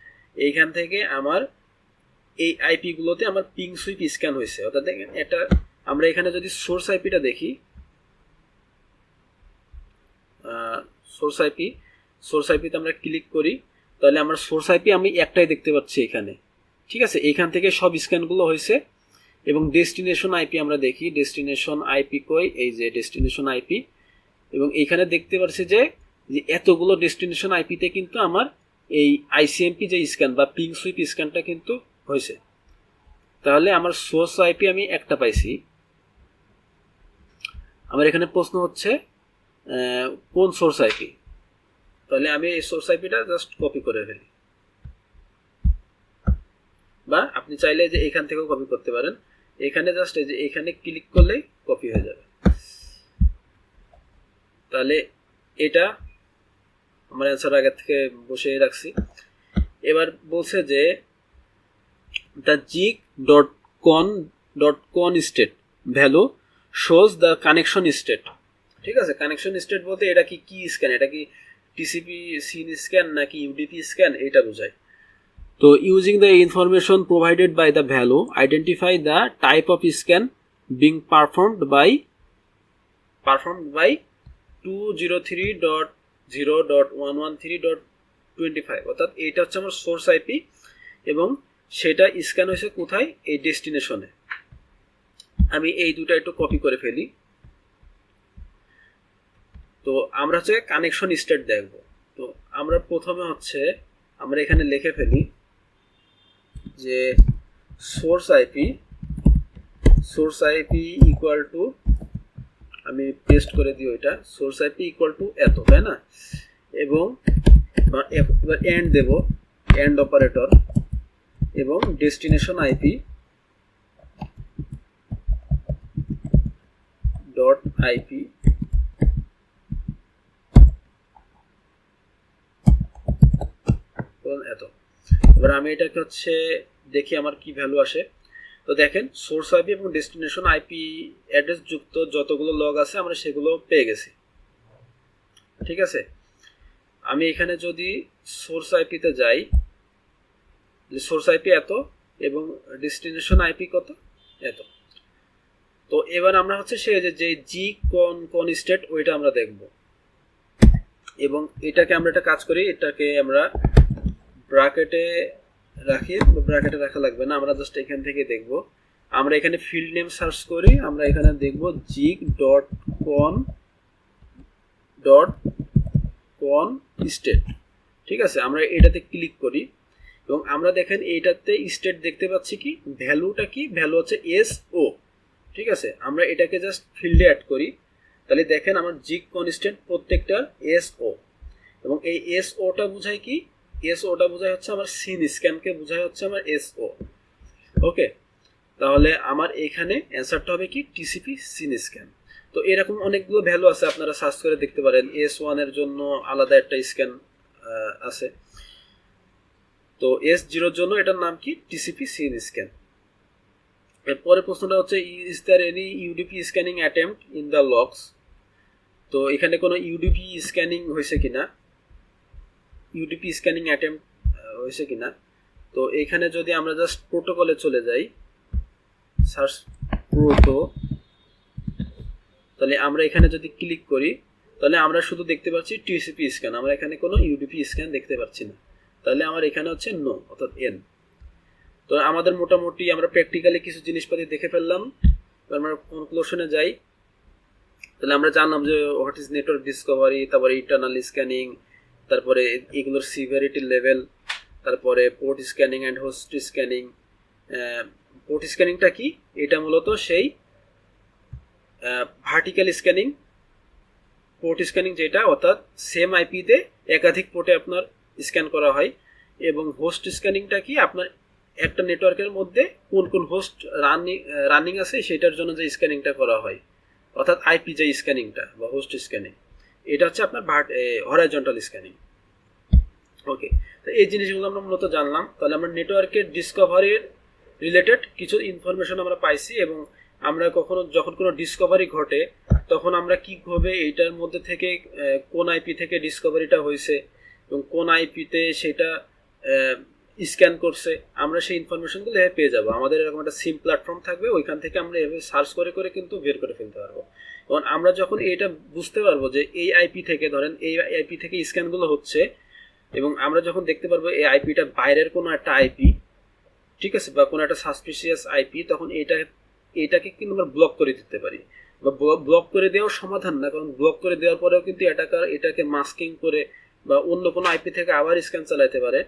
এইখান থেকে আমার এই আইপি গুলোতে আমার পিং সুইপ স্ক্যান হয়েছে। অর্থাৎ দেখেন এটা আমরা এখানে যদি সোর্স আইপিটা দেখি, সোর্স আইপিতে আমরা ক্লিক করি, তাহলে আমার সোর্স আইপি আমি একটাই দেখতে পাচ্ছি এখানে। ঠিক আছে, এইখান থেকে সব স্ক্যানগুলো হয়েছে। এবং ডেস্টিনেশন আইপি আমরা দেখি, ডেস্টিনেশন আইপি কই, এই যে ডেস্টিনেশন আইপি, এবং এইখানে দেখতে পাচ্ছি যে এতগুলো ডেস্টিনেশন আইপিতে কিন্তু আমার এই আইসিএমপি যে স্ক্যান বা পিং সুইপ স্ক্যানটা কিন্তু হয়েছে। তাহলে আমার সোর্স আইপি আমি একটা পাইছি। আমার এখানে প্রশ্ন হচ্ছে কোন সোর্স আইপি, তাহলে আমি এই সোর্স আইপিটা জাস্ট কপি করে ফেলি, বা আপনি চাইলে যে এখান থেকেও কপি করতে পারেন, এখানে জাস্ট এই যে এখানে ক্লিক করলেই কপি হয়ে যাবে। তাহলে এটা আমার অ্যান্সার আগে থেকে বসিয়ে রাখছি। এবার বলছে যে দ্য জিগ ডট কন state value shows the connection state. ঠিক আছে, কানেকশন স্টেট বলতে এটা কি স্ক্যান, এটা কি টিসিপি সিন স্ক্যান নাকি ইউডিপি স্ক্যান, এটা বোঝায়। তো using the information provided by the value identify the type of scan being performed by 203.0.113.25, অর্থাৎ এইটা হচ্ছে আমার সোর্স আইপি এবং সেটা স্ক্যান হয়েছে কোথায়, এই ডেস্টিনেশনে। আমি এই দুটো একটু কপি করে ফেলি। তো আমরা হচ্ছে কানেকশন স্টেট দেখব। তো আমরা প্রথমে হচ্ছে আমরা এখানে লিখে ফেলি যে সোর্স আইপি ইকুয়াল টু, আমি পেস্ট করে দিই ওইটা, সোর্স আইপি ইকুয়াল টু এত, তাই না? এবং এবার এন্ড দেব, এন্ড অপারেটর, এবং ডেস্টিনেশন আইপি ডট আইপি এত। এবার আমি এটাকে হচ্ছে দেখি আমার কি ভ্যালু আসে। তো দেখেন সোর্স আইপি এবং ডেস্টিনেশন আইপি অ্যাড্রেস যুক্ত যতগুলো লগ আছে আমরা সেগুলো পেয়ে গেছি, ঠিক আছে? আমি এখানে যদি সোর্স আইপিতে যাই, সোর্স আইপি এত এবং ডেস্টিনেশন আইপি কত, এত। তো এবার আমরা হচ্ছে সে যে জি কোন স্টেট ওইটা আমরা দেখব, এবং এটাকে আমরা একটা কাজ করি, এটাকে আমরা ব্র্যাকেটে রাখি, ব্র্যাকেটে রাখা লাগবে না, আমরা জাস্ট এখান থেকে দেখব। আমরা এখানে ফিল্ড নেম সার্চ করি, আমরা এখানে দেখব জিগ ডট কন স্টেট, ঠিক আছে? আমরা এটাতে ক্লিক করি এবং আমরা দেখেন এইটাতে স্টেট দেখতে পাচ্ছি কি, ভ্যালুটা কি, ভ্যালু হচ্ছে এস ও, ঠিক আছে? আমরা এটাকে জাস্ট ফিল্ডে অ্যাড করি, তাহলে দেখেন আমার জিগ কনস্ট্যান্ট প্রত্যেকটার এস ও, এবং এই এস ওটা বোঝায় কি, এস ওটা বোঝায় হচ্ছে আমার সিন স্ক্যানকে বোঝায় হচ্ছে আমার এস ও। ওকে, তাহলে আমার এখানে অ্যান্সারটা হবে কি, টিসিপি সিন স্ক্যান। তো এরকম অনেকগুলো ভ্যালু আছে, আপনারা সার্চ করে দেখতে পারেন। এস ওয়ানের জন্য আলাদা একটা স্ক্যান আছে, তো এস জিরোর জন্য এটার নাম কি, টিসিপি সিন স্ক্যান। এরপরে প্রশ্নটা হচ্ছে is there any UDP scanning attempt in the logs. তো এখানে কোনো ইউডিপি স্ক্যানিং হয়েছে কিনা, ইউডিপি স্ক্যানিং অ্যাটেম্পট হয়েছে কিনা। তো এখানে যদি আমরা জাস্ট প্রোটোকলে চলে যাই, সার্চ প্রোটো, তাহলে আমরা এখানে যদি ক্লিক করি তাহলে আমরা শুধু দেখতে পাচ্ছি টিসিপি স্ক্যান, আমরা এখানে কোনো ইউডিপি স্ক্যান দেখতে পাচ্ছি না। তাহলে আমার এখানে হচ্ছে নো, অর্থাৎ এন। তো আমাদের মোটামুটি আমরা প্র্যাকটিক্যালি কিছু জিনিসপাতি দেখে ফেললাম, আমরা কনক্লুশনে যাই। তাহলে আমরা জানলাম যে হোয়াট ইজ নেটওয়ার্ক ডিসকভারি, তারপরে ইন্টারনাল স্ক্যানিং, তারপরে এগুলোর সিভিয়ারিটি লেভেল, তারপরে port scanning and host scanning. Port স্ক্যানিংটা কি, এটা মূলত সেই ভার্টিক্যাল স্ক্যানিং, পোর্ট স্ক্যানিং যেটা, অর্থাৎ সেম আইপিতে একাধিক পোর্টে আপনার স্ক্যান করা হয়। এবং হোস্ট স্ক্যানিংটা কি, আপনার একটা নেটওয়ার্কের মধ্যে কোন কোন হোস্ট রানিং আছে সেটার জন্য যে স্ক্যানিংটা করা হয়, অর্থাৎ আইপি যে স্ক্যানিংটা বা হোস্ট স্ক্যানিং, এটা হচ্ছে আপনার হরাইজন্টাল স্ক্যানিং। ওকে, তো এই জিনিসগুলো আমরা মূলত জানলাম। তাহলে আমরা নেটওয়ার্কের ডিসকভারির রিলেটেড কিছু ইনফরমেশন আমরা পাইছি, এবং আমরা যখন কোনো ডিসকভারি ঘটে তখন আমরা কীভাবে এইটার মধ্যে থেকে কোন আইপি থেকে ডিসকভারিটা হয়েছে এবং কোন আইপিতে সেটা স্ক্যান করছে, আমরা সেই ইনফরমেশনগুলো এভাবে পেয়ে যাবো। আমাদের এরকম একটা সিম প্ল্যাটফর্ম থাকবে, ওইখান থেকে আমরা এভাবে সার্চ করে করে কিন্তু বের করে ফেলতে পারবো। এবং আমরা যখন এটা বুঝতে পারবো যে এই আইপি থেকে, ধরেন এই আইপি থেকে স্ক্যানগুলো হচ্ছে, এবং আমরা যখন দেখতে পারবো এই আইপিটা বাইরের কোনো একটা আইপি, ঠিক আছে, বা কোনো একটা সাসপিসিয়াস আইপি, তখন এটাকে কিন্তু আমরা ব্লক করে দিতে পারি। বা ব্লক করে দেওয়ার সমাধান না, কারণ ব্লক করে দেওয়ার পরেও কিন্তু এটাকে মাস্কিং করে বা অন্য কোনো আইপি থেকে আবার স্ক্যান চালাতে পারে।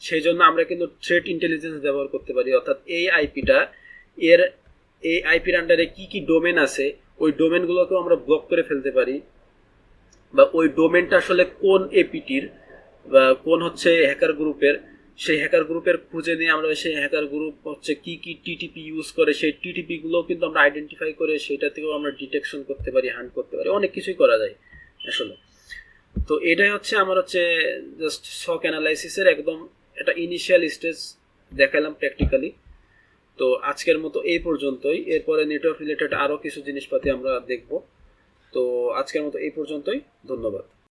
সেই জন্য আমরা কিন্তু থ্রেট ইন্টেলিজেন্স ব্যবহার করতে পারি, অর্থাৎ এই আইপির আন্ডারে কি কি ডোমেন আছে ওই ডোমেনগুলোকেও আমরা ব্লক করে ফেলতে পারি, বা ওই ডোমেনটা আসলে কোন এপিটির বা কোন হচ্ছে হ্যাকার গ্রুপের, সেই হ্যাকার গ্রুপের খুঁজে নিয়ে আমরা সেই হ্যাকার গ্রুপ হচ্ছে কি কি টিটিপি ইউজ করে, সেই টিটিপি গুলোও কিন্তু আমরা আইডেন্টিফাই করে সেটা থেকেও আমরা ডিটেকশন করতে পারি, হান্ট করতে পারি, অনেক কিছুই করা যায় আসলে। তো এটাই হচ্ছে আমার হচ্ছে জাস্ট সক অ্যানালাইসিসের একদম একটা ইনিশিয়াল স্টেজ দেখালাম প্র্যাকটিক্যালি। তো আজকের মতো এই পর্যন্তই, এরপরে নেটওয়ার্ক রিলেটেড আরও কিছু জিনিসপাতি আমরা দেখব। তো আজকের মতো এই পর্যন্তই, ধন্যবাদ।